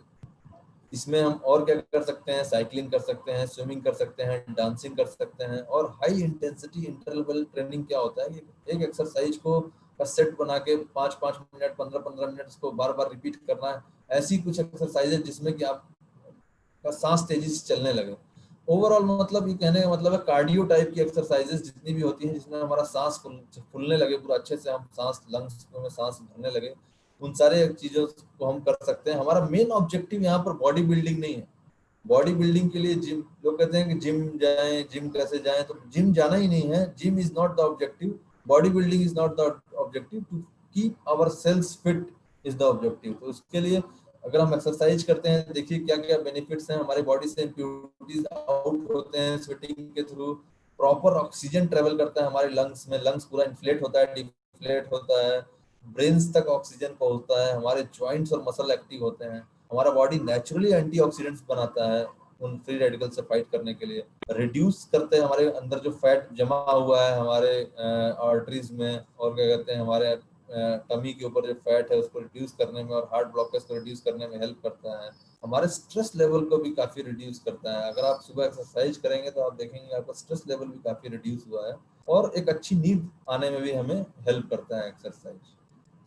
इसमें हम और क्या कर सकते हैं, साइकिलिंग कर सकते हैं, स्विमिंग कर सकते हैं, डांसिंग कर सकते हैं। और हाई इंटेंसिटी इंटरवल ट्रेनिंग क्या होता है कि एक एक्सरसाइज को का सेट बना के 5-5 मिनट, 15-15 मिनट इसको बार बार रिपीट करना है। ऐसी कुछ एक्सरसाइजेज जिसमें कि आप का सांस तेजी से चलने लगे। ओवरऑल मतलब ये कहने का मतलब है कार्डियो टाइप की एक्सरसाइजेस जितनी भी होती हैं जिसमें हमारा सांस फूलने लगे पूरा अच्छे से, हम सांस लंग्स में सांस भरने लगे, उन सारे चीजों को हम कर सकते हैं। हमारा मेन ऑब्जेक्टिव यहाँ पर बॉडी बिल्डिंग नहीं है। बॉडी बिल्डिंग के लिए जिम, लोग कहते हैं कि जिम जाएं, जिम कैसे जाएं, तो जिम जाना ही नहीं है। Gym is not the objective, body building is not the objective, to keep our selves fit is the objective. तो उसके लिए अगर हम एक्सरसाइज करते हैं, देखिए क्या क्या बेनिफिट्स हैं। हमारी बॉडी से इम्प्योरिटीज आउट होते हैं स्वेटिंग के थ्रू, प्रॉपर ऑक्सीजन ट्रेवल करता है हमारे लंग्स में, लंग्स पूरा इन्फ्लेट होता है, डिफ्लेट होता है, ब्रेन्स तक ऑक्सीजन पहुंचता है, हमारे जॉइंट्स और मसल एक्टिव होते हैं, हमारा बॉडी नेचुरली एंटीऑक्सीडेंट्स बनाता है उन फ्री रेडिकल से फाइट करने के लिए, रिड्यूस करते हैं हमारे अंदर जो फैट जमा हुआ है हमारे आर्टरीज में, और क्या कहते हैं हमारे टमी के ऊपर जो फैट है उसको रिड्यूस करने में, और हार्ट ब्लॉकेज को रिड्यूस करने में हेल्प करता है। हमारे स्ट्रेस लेवल को भी काफी रिड्यूस करता है। अगर आप सुबह एक्सरसाइज करेंगे तो आप देखेंगे आपका स्ट्रेस लेवल भी काफी रिड्यूस हुआ है, और एक अच्छी नींद आने में भी हमें हेल्प करता है एक्सरसाइज।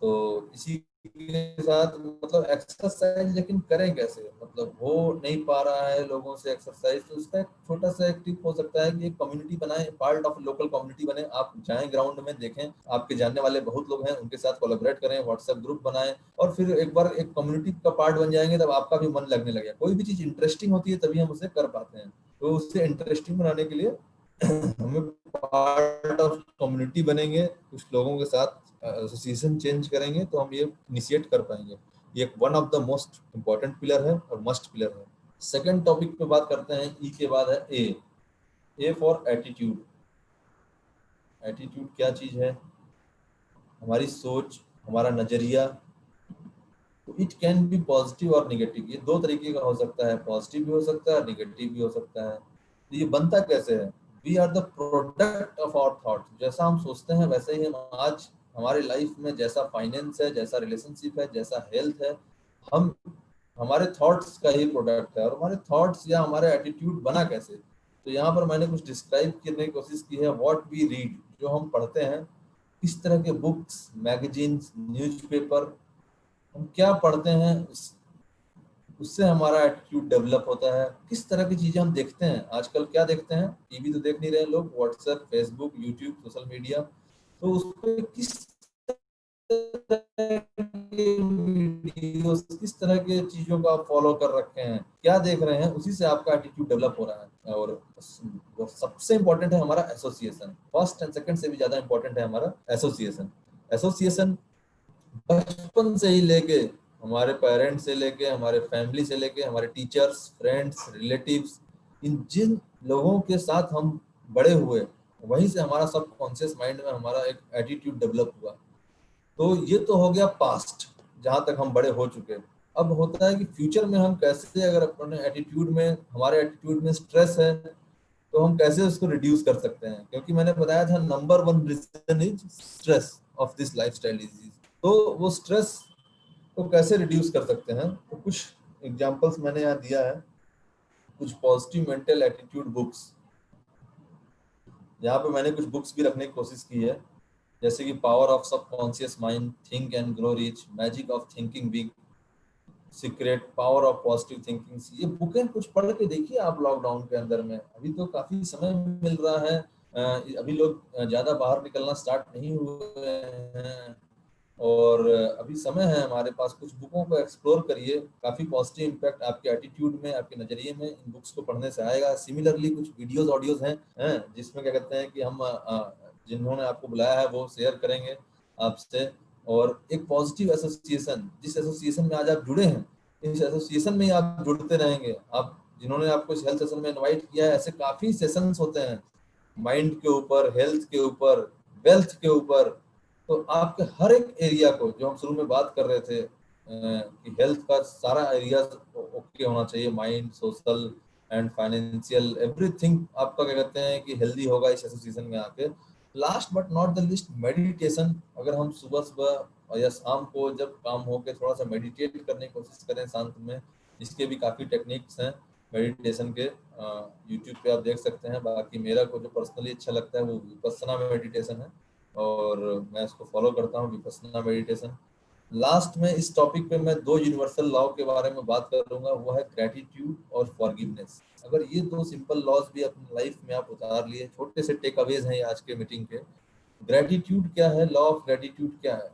तो इसी के साथ मतलब एक्सरसाइज लेकिन करें कैसे, मतलब हो नहीं पा रहा है लोगों से एक्सरसाइज, तो उसका एक छोटा सा एक टिप हो सकता है कि एक कम्युनिटी बनाएं, पार्ट ऑफ लोकल कम्युनिटी बने। आप जाएं ग्राउंड में, देखें आपके जानने वाले बहुत लोग हैं, उनके साथ कोलैबोरेट करें, व्हाट्सएप ग्रुप बनाएं, और फिर एक बार एक कम्युनिटी का पार्ट बन जाएंगे तब आपका भी मन लगने लगेगा। कोई भी चीज इंटरेस्टिंग होती है तभी हम उसे कर पाते हैं। तो उससे इंटरेस्टिंग बनाने के लिए हमें पार्ट ऑफ कम्युनिटी बनेंगे, कुछ लोगों के साथ एसोसिएशन चेंज करेंगे तो हम ये इनिशिएट कर पाएंगे। ये one of the most important pillar है और मस्ट पिलर है। सेकंड टॉपिक पे बात करते हैं, ई के बाद है ए फॉर एटीट्यूड। एटीट्यूड क्या चीज है? हमारी सोच, हमारा नजरिया। इट कैन बी पॉजिटिव और निगेटिव, ये दो तरीके का हो सकता है, पॉजिटिव भी हो सकता है, निगेटिव भी हो सकता है। तो ये बनता कैसे है? We are the product of our thought. जैसा हम सोचते हैं वैसे ही हम आज हमारी लाइफ में, जैसा फाइनेंस है, जैसा रिलेशनशिप है, जैसा हेल्थ है, हम हमारे थॉट्स का ही प्रोडक्ट है। और हमारे थॉट्स या हमारे एटीट्यूड बना कैसे? तो यहाँ पर मैंने कुछ डिस्क्राइब करने की कोशिश की है। व्हाट वी रीड, जो हम पढ़ते हैं, किस तरह के बुक्स, मैगजीन्स, न्यूज़पेपर, हम क्या पढ़ते हैं, उससे हमारा एटीट्यूड डेवलप होता है। किस तरह की चीजें हम देखते हैं, आजकल क्या देखते हैं, टीवी तो देख नहीं रहे लोग, WhatsApp, Facebook, YouTube, social media, तो उस पर किस तरह के वीडियोस, किस तरह के चीजों को आप फॉलो कर रखे हैं, क्या देख रहे हैं, उसी से आपका एटीट्यूड डेवलप हो रहा है। और सबसे इंपॉर्टेंट है हमारा एसोसिएशन। फर्स्ट एंड सेकंड से भी ज्यादा इंपॉर्टेंट है हमारा एसोसिएशन। एसोसिएशन बचपन से ही लेके, हमारे पेरेंट्स से लेके, हमारे फैमिली से लेके, हमारे टीचर्स, फ्रेंड्स, रिलेटिव्स, इन जिन लोगों के साथ हम बड़े हुए, वहीं से हमारा सब कॉन्शियस माइंड में हमारा एक एटीट्यूड डेवलप हुआ। तो ये तो हो गया पास्ट, जहां तक हम बड़े हो चुके। अब होता है कि फ्यूचर में हम कैसे, अगर अपने एटीट्यूड में, हमारे एटीट्यूड में स्ट्रेस है, तो हम कैसे उसको रिड्यूस कर सकते हैं। क्योंकि मैंने बताया था number one reason is stress of this lifestyle disease. तो वो स्ट्रेस को कैसे रिड्यूस कर सकते हैं, तो कुछ एग्जांपल्स मैंने यहाँ दिया है। कुछ पॉजिटिव मेंटल एटीट्यूड बुक्स, यहाँ पे मैंने कुछ बुक्स भी रखने की कोशिश की है, जैसे कि power of subconscious mind, think and grow rich, magic of thinking big, secret, power of positive thinking. ये बुकें कुछ पढ़ के देखिए आप लॉकडाउन के अंदर में। अभी तो काफी समय मिल रहा है, अभी लोग ज्यादा बाहर निकलना स्टार्ट नहीं हुए हैं, और अभी समय है हमारे पास। कुछ बुकों को एक्सप्लोर करिए, काफी पॉजिटिव इम्पैक्ट आपके एटीट्यूड में, आपके नजरिए में इन बुक्स को पढ़ने से आएगा। सिमिलरली कुछ वीडियोस, ऑडियोज हैं जिसमें क्या कहते हैं कि हम जिन्होंने आपको बुलाया है वो शेयर करेंगे आपसे। और एक पॉजिटिव एसोसिएशन, जिस एसोसिएशन में आज आप जुड़े हैं, इस एसोसिएशन में ही आप जुड़ते रहेंगे। आप जिन्होंने आपको इस हेल्थ सेशन में इन्वाइट किया है, ऐसे काफी सेशंस होते हैं माइंड के ऊपर, हेल्थ के ऊपर, वेल्थ के ऊपर। तो आपके हर एक एरिया को, जो हम शुरू में बात कर रहे थे कि हेल्थ का सारा एरिया ओके होना चाहिए, mind, social and financial, everything आपका क्या कहते हैं कि हेल्दी होगा इस एसोसिएशन में आके। Last but not the list, meditation. अगर हम सुबह सुबह या शाम को जब काम हो के थोड़ा सा मेडिटेट करने की कोशिश करें शांत में, इसके भी काफ़ी टेक्निक्स हैं मेडिटेशन के, यूट्यूब पे आप देख सकते हैं। बाकी मेरा को जो पर्सनली अच्छा लगता है वो विपस्सना मेडिटेशन है, और मैं इसको फॉलो करता हूँ, विपस्सना मेडिटेशन। लास्ट में इस टॉपिक पे मैं दो यूनिवर्सल लॉ के बारे में बात करूंगा, वो है ग्रेटिट्यूड और फॉरगिवनेस। अगर ये दो सिंपल लॉज भी अपनी लाइफ में आप उतार लिए, छोटे से टेक अवेज हैं आज के मीटिंग के। ग्रेटिट्यूड क्या है, लॉ ऑफ ग्रेटिट्यूड क्या है?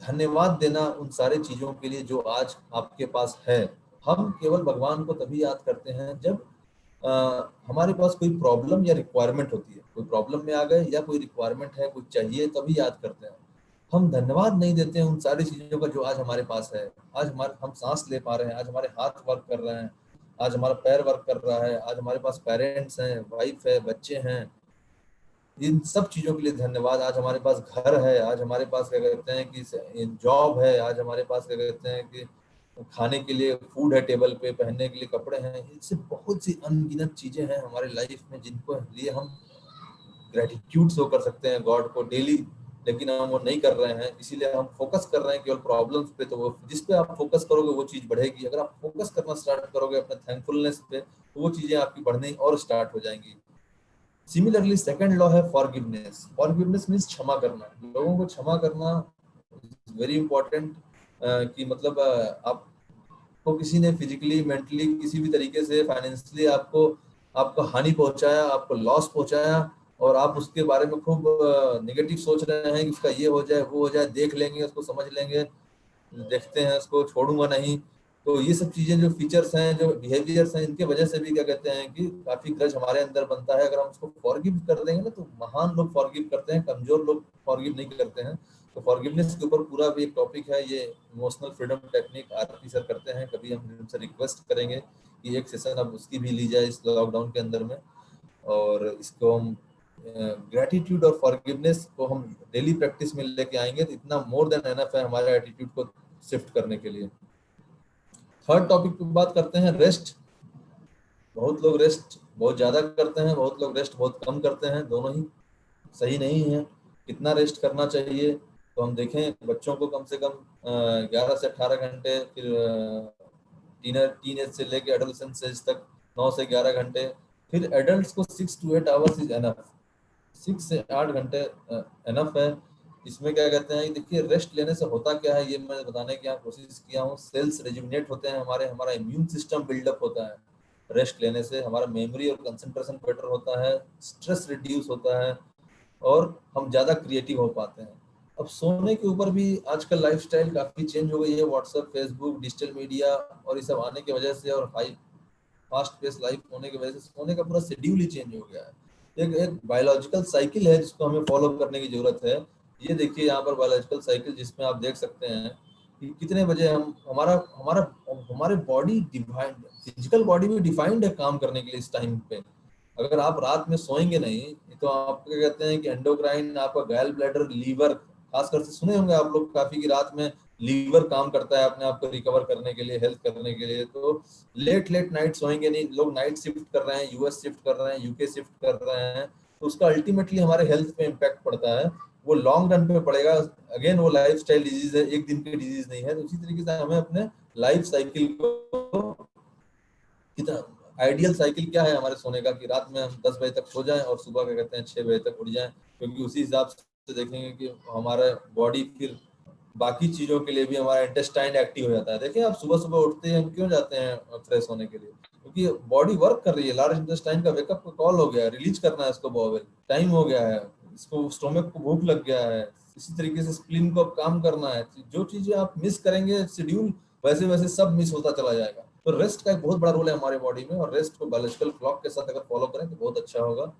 धन्यवाद देना उन सारे चीजों के लिए जो आज आपके पास है। हम केवल भगवान को तभी याद करते हैं जब हमारे पास कोई प्रॉब्लम या रिक्वायरमेंट होती है। कोई प्रॉब्लम में आ गए या कोई रिक्वायरमेंट है, कुछ चाहिए, तभी याद करते हैं। हम धन्यवाद नहीं देते हैं उन सारी चीजों का जो आज हमारे पास है। आज हम सांस ले पा रहे हैं, आज हमारे हाथ वर्क कर रहे हैं, आज हमारा पैर वर्क कर रहा है, आज हमारे पास पेरेंट्स हैं, वाइफ है, बच्चे हैं। इन सब चीजों के लिए धन्यवाद। आज हमारे पास घर है, आज हमारे पास क्या कहते हैं कि जॉब है, आज हमारे पास क्या कहते हैं कि खाने के लिए फूड है टेबल पे, पहनने के लिए कपड़े हैं। इससे बहुत सी अनगिनत चीजें हैं हमारे लाइफ में जिनको लिए हम ग्रेटिट्यूड शो कर सकते हैं गॉड को डेली, लेकिन हम वो नहीं कर रहे हैं। इसीलिए हम फोकस कर रहे हैं केवल प्रॉब्लम्स पे। तो वो जिस पे आप फोकस करोगे वो चीज बढ़ेगी। अगर आप फोकस करना स्टार्ट करोगे अपने थैंकफुलनेस पे, तो वो चीजें आपकी बढ़ने और स्टार्ट हो जाएंगी। सिमिलरली सेकंड लॉ है फॉरगिवनेस। फॉरगिवनेस मीन्स क्षमा करना, लोगों को क्षमा करना। वेरी इंपॉर्टेंट कि मतलब आपको किसी ने फिजिकली, मेंटली, किसी भी तरीके से, फाइनेंशियली आपको हानि पहुंचाया, आपको लॉस पहुंचाया, और आप उसके बारे में खूब नेगेटिव सोच रहे हैं कि उसका ये हो जाए, वो हो जाए, देख लेंगे उसको, समझ लेंगे, देखते हैं उसको, छोड़ूंगा नहीं। तो ये सब चीजें, जो फीचर्स हैं, जो बिहेवियर्स हैं, इनके वजह से भी क्या कहते हैं कि काफी ग्रज हमारे अंदर बनता है। अगर हम उसको फॉरगिव कर देंगे ना, तो महान लोग फॉरगिव करते हैं, कमजोर लोग फॉरगिव नहीं करते हैं। तो फॉरगिवनेस के ऊपर पूरा भी एक टॉपिक है, ये emotional freedom technique RP sir करते हैं। कभी हम उनसे रिक्वेस्ट करेंगे कि एक सेशन अब उसकी भी ली जाए इस लॉकडाउन के अंदर में, और इसको हम ग्रेटिट्यूड और फॉरगिवनेस को हम डेली प्रैक्टिस में लेके आएंगे, तो इतना मोर देन एनफ है हमारे एटीट्यूड को शिफ्ट करने के लिए। थर्ड टॉपिक पे बात करते हैं रेस्ट। बहुत लोग रेस्ट बहुत ज्यादा करते हैं, बहुत लोग रेस्ट बहुत कम करते हैं, दोनों ही सही नहीं है। कितना रेस्ट करना चाहिए, तो हम देखें बच्चों को कम से कम 11 से 18 घंटे, फिर टीन एज से लेके एडोलेसेंस एज तक 9 से 11 घंटे, फिर एडल्ट्स को 6 to 8 आवर्स इज एनफ। 6 से 8 घंटे एनफ है। इसमें क्या कहते हैं, देखिए रेस्ट लेने से होता क्या है, ये मैं बताने की यहाँ कोशिश किया हूँ। सेल्स रेजुविनेट होते हैं हमारे, हमारा इम्यून सिस्टम बिल्डअप होता है। रेस्ट लेने से हमारा मेमोरी और कंसंट्रेशन बेटर होता है, स्ट्रेस रिड्यूस होता है, और हम ज्यादा क्रिएटिव हो पाते हैं। अब सोने के ऊपर भी आजकल लाइफस्टाइल काफी चेंज हो गई है। व्हाट्सएप, फेसबुक, डिजिटल मीडिया और ये सब आने की वजह से, और हाई फास्ट पेस लाइफ होने की वजह से सोने का पूरा शेड्यूल ही चेंज हो गया है। एक एक बायोलॉजिकल साइकिल है जिसको हमें फॉलो करने की जरूरत है। ये देखिए यहाँ पर बायोलॉजिकल साइकिल, जिसमें आप देख सकते हैं कि कितने बजे हम हमारा हमारा हमारे बॉडी डिफाइंड, फिजिकल बॉडी भी डिफाइंड है काम करने के लिए इस टाइम पे। अगर आप रात में सोएंगे नहीं, तो आप क्या कहते हैं कि एंडोक्राइन, आपका गैल ब्लैडर, लीवर, खासकर से सुने होंगे आप लोग काफी की रात में लीवर काम करता है अपने आप को रिकवर करने के लिए, हेल्थ करने के लिए। तो लेट नाइट सोएंगे नहीं, लोग नाइट शिफ्ट कर रहे हैं, यूएस शिफ्ट कर रहे हैं, यूके शिफ्ट कर रहे हैं, तो उसका अल्टीमेटली हमारे हेल्थ पे इम्पैक्ट पड़ता है। वो लॉन्ग रन पे पड़ेगा। अगेन वो लाइफ स्टाइल डिजीज है, एक दिन की डिजीज नहीं है। तो उसी तरीके से हमें अपने लाइफ साइकिल को, कितना आइडियल साइकिल क्या है हमारे सोने का, कि रात में हम 10 बजे तक सो जाएं और सुबह क्या कहते हैं 6 बजे तक उठ जाएं। क्योंकि उसी हिसाब से देखेंगे कि हमारा बॉडी फिर बाकी चीजों के लिए भी, हमारा इंटेस्टाइन एक्टिव हो जाता है। देखिए आप सुबह सुबह उठते हैं, हम क्यों जाते हैं फ्रेश होने के लिए? क्योंकि बॉडी वर्क कर रही है, लार्ज इंटेस्टाइन का वेकअप कॉल हो गया है, रिलीज करना है इसको, बॉवेल टाइम हो गया है, इसको स्टोमक को भूख लग गया है। इसी तरीके से स्प्लीन को अब काम करना है। जो चीजें आप मिस करेंगे शेड्यूल, वैसे वैसे सब मिस होता चला जाएगा। तो रेस्ट का एक बहुत बड़ा रोल है हमारे बॉडी में, और रेस्ट को बायोलॉजिकल क्लॉक के साथ अगर फॉलो करें तो बहुत अच्छा होगा।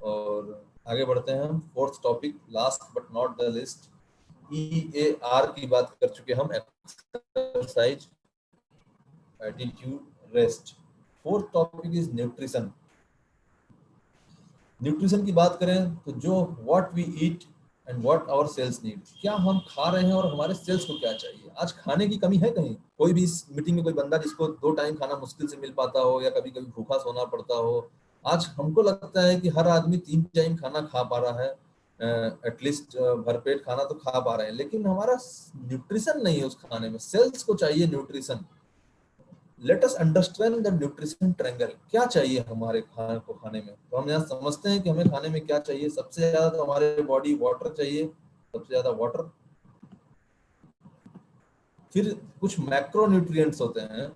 और आगे बढ़ते हैं हम fourth topic, last but not the list, EAR की बात कर चुके हम, exercise, attitude, rest. Fourth topic is nutrition. Nutrition की बात करें तो जो what we eat and what our selves need, क्या हम खा रहे हैं और हमारे सेल्स को क्या चाहिए। आज खाने की कमी है कहीं? कोई भी इस मीटिंग में कोई बंदा जिसको 2 टाइम खाना मुश्किल से मिल पाता हो, या कभी कभी भूखा सोना पड़ता हो, आज हमको लगता है कि हर आदमी 3 टाइम खाना खा पा रहा है, एटलीस्ट भरपेट खाना तो खा पा रहे हैं, लेकिन हमारा न्यूट्रिशन नहीं है उस खाने में। सेल्स को चाहिए nutrition. Let us understand the nutrition triangle. क्या चाहिए हमारे खाने को खाने में? तो हम यहाँ समझते हैं कि हमें खाने में क्या चाहिए। सबसे ज्यादा तो हमारे बॉडी वाटर चाहिए, सबसे ज्यादा वाटर। फिर कुछ मैक्रो न्यूट्रिएंट्स होते हैं।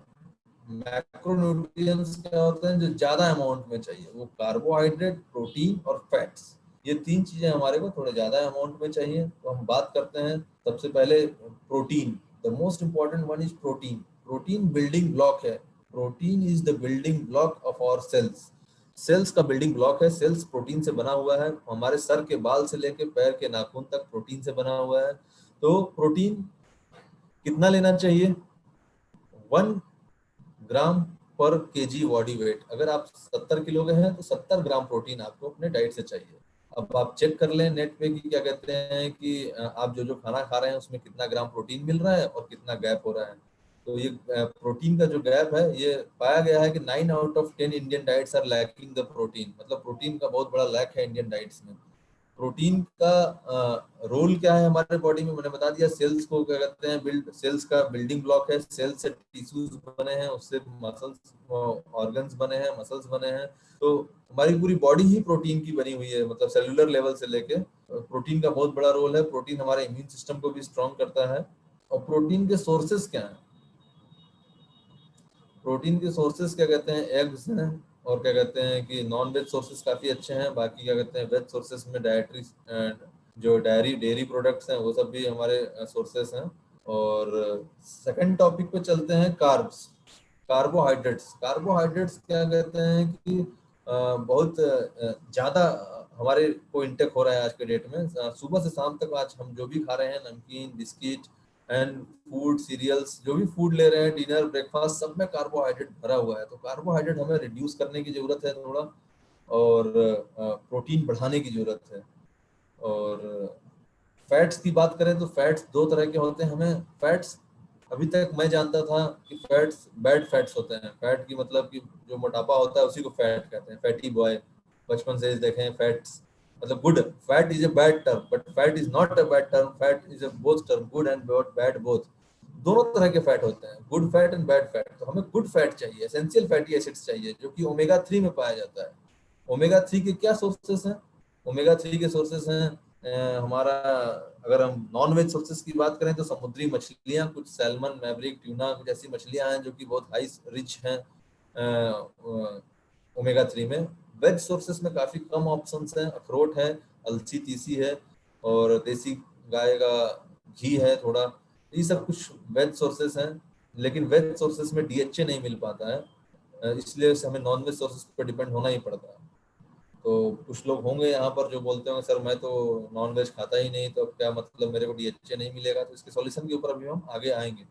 मैक्रो न्यूट्रिएंट्स क्या होते हैं जो ज्यादा अमाउंट में चाहिए? वो कार्बोहाइड्रेट, प्रोटीन और फैट्स। ये 3 चीजें हमारे को थोड़े ज्यादा अमाउंट में चाहिए। तो हम बात करते हैं सबसे पहले protein. The most important one is protein. Protein building block है। Protein is the building block of our cells. Cells का बिल्डिंग ब्लॉक है। सेल्स प्रोटीन से बना हुआ है। हमारे सर के बाल से लेके पैर के नाखून तक प्रोटीन से बना हुआ है। तो प्रोटीन कितना लेना चाहिए? 1 ग्राम पर केजी बॉडी वेट। अगर आप 70 किलो के हैं तो 70 ग्राम प्रोटीन आपको अपने डाइट से चाहिए। अब आप चेक कर लें नेट पे कि क्या कहते हैं कि आप जो जो खाना खा रहे हैं उसमें कितना ग्राम प्रोटीन मिल रहा है और कितना गैप हो रहा है। तो ये प्रोटीन का जो गैप है, ये पाया गया है कि 9 out of 10 Indian diets are lacking the protein. मतलब प्रोटीन का बहुत बड़ा लैक है इंडियन डाइट्स में। प्रोटीन का रोल क्या है हमारे बॉडी में, मैंने बता दिया। सेल्स को क्या कहते हैं, बिल्ड, सेल्स का बिल्डिंग ब्लॉक है। सेल्स से टिश्यूज बने हैं, उससे मसल्स, ऑर्गन्स बने हैं, मसल्स बने हैं। तो हमारी पूरी बॉडी ही प्रोटीन की बनी हुई है, मतलब सेलुलर लेवल से लेके प्रोटीन का बहुत बड़ा रोल है। प्रोटीन हमारे इम्यून सिस्टम को भी स्ट्रॉन्ग करता है। और प्रोटीन के सोर्सेस क्या हैं? प्रोटीन के सोर्सेस क्या कहते हैं, एग्स हैं, और क्या कहते हैं कि नॉन वेज सोर्सेस काफ़ी अच्छे हैं। बाकी क्या कहते हैं, वेज सोर्सेस में डायट्री, जो डेयरी प्रोडक्ट्स हैं वो सब भी हमारे सोर्सेस हैं। और सेकंड टॉपिक पे चलते हैं, कार्ब्स, कार्बोहाइड्रेट्स। कार्बोहाइड्रेट्स क्या कहते हैं कि बहुत ज़्यादा हमारे को इंटेक हो रहा है आज के डेट में। सुबह से शाम तक आज हम जो भी खा रहे हैं, नमकीन, बिस्किट एंड फूड, सीरियल्स, जो भी फूड ले रहे हैं, डिनर, ब्रेकफास्ट, सब में कार्बोहाइड्रेट भरा हुआ है। तो कार्बोहाइड्रेट हमें रिड्यूस करने की जरूरत है थोड़ा, और प्रोटीन बढ़ाने की जरूरत है। और फैट्स की बात करें तो फैट्स दो तरह के होते हैं। हमें फैट्स, अभी तक मैं जानता था कि फैट्स बैड फैट्स होते हैं। फैट की मतलब कि जो मोटापा होता है उसी को फैट कहते हैं, फैटी बॉय। बचपन से देखे हैं फैट्स मतलब good. Fat is a bad term, but fat is not a bad term. Fat is a both term, good and bad both. दोनों तरह के फैट होते हैं, good fat and bad fat. तो हमें गुड फैट चाहिए, essential fatty acids चाहिए, जो कि ओमेगा 3 में पाया जाता है। ओमेगा 3 के क्या सोर्सेस हैं? ओमेगा 3 के सोर्सेस हैं हमारा, अगर हम नॉन वेज सोर्सेस की बात करें तो समुद्री मछलियां, कुछ सैल्मन, मैवरिक, ट्यूना, कुछ ऐसी मछलियां हैं जो कि बहुत हाई रिच हैं ओमेगा 3 में। वेज सोर्सेस में काफी कम ऑप्शंस हैं, अखरोट है, अलसी, तीसी है, और देसी गाय का घी है थोड़ा। ये सब कुछ वेज सोर्सेस हैं। लेकिन वेज सोर्सेस में डीएचए नहीं मिल पाता है, इसलिए हमें नॉन वेज सोर्सेस पर डिपेंड होना ही पड़ता है। तो कुछ लोग होंगे यहाँ पर जो बोलते होंगे, सर मैं तो नॉन वेज खाता ही नहीं, तो क्या मतलब मेरे को डीएचए नहीं मिलेगा? तो इसके सॉल्यूशन के ऊपर अभी हम आगे आएंगे।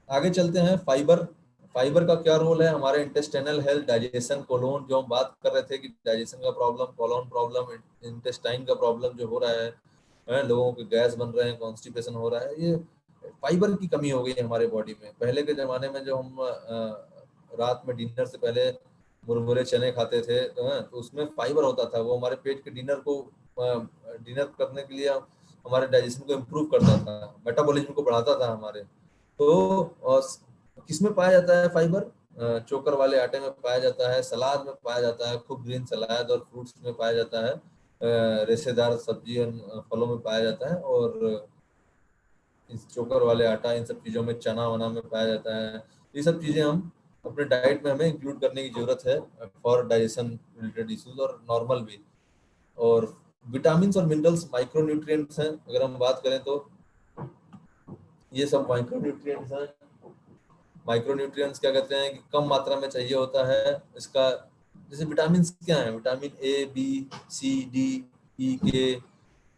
आगे चलते हैं, फाइबर। फाइबर का क्या रोल है हमारे इंटेस्टाइनल हेल्थ, डाइजेशन, कोलोन, जो हम बात कर रहे थे कि डाइजेशन का प्रॉब्लम, कोलोन प्रॉब्लम, इंटेस्टाइन का प्रॉब्लम जो हो रहा है, लोगों के गैस बन रहे हैं, कॉन्स्टिपेशन हो रहा है, ये फाइबर की कमी हो गई है हमारे बॉडी में। पहले के जमाने में जो हम रात में डिनर से पहले मुरमुरे चने खाते थे, तो उसमें फाइबर होता था। वो हमारे पेट के डिनर करने के लिए हमारे डाइजेशन को इम्प्रूव करता था, मेटाबॉलिज्म को बढ़ाता था हमारे। तो किसमें पाया जाता है फाइबर? चोकर वाले आटे में पाया जाता है, सलाद में पाया जाता है, खूब ग्रीन सलाद और फ्रूट्स में पाया जाता है, रेशेदार सब्जी और फलों में पाया जाता है, और इस चोकर वाले आटा, इन सब चीज़ों में, चना वना में पाया जाता है। ये सब चीज़ें हम अपने डाइट में हमें इंक्लूड करने की जरूरत है फॉर डाइजेशन रिलेटेड इश्यूज, और नॉर्मल भी। और विटामिन और मिनरल्स, माइक्रो न्यूट्रिएंट्स हैं अगर हम बात करें तो, ये सब माइक्रो न्यूट्रिएंट्स हैं। माइक्रो न्यूट्रिएंट्स क्या कहते हैं कि कम मात्रा में चाहिए होता है इसका। जैसे विटामिन क्या है? Vitamin A, B, C, D, E, K,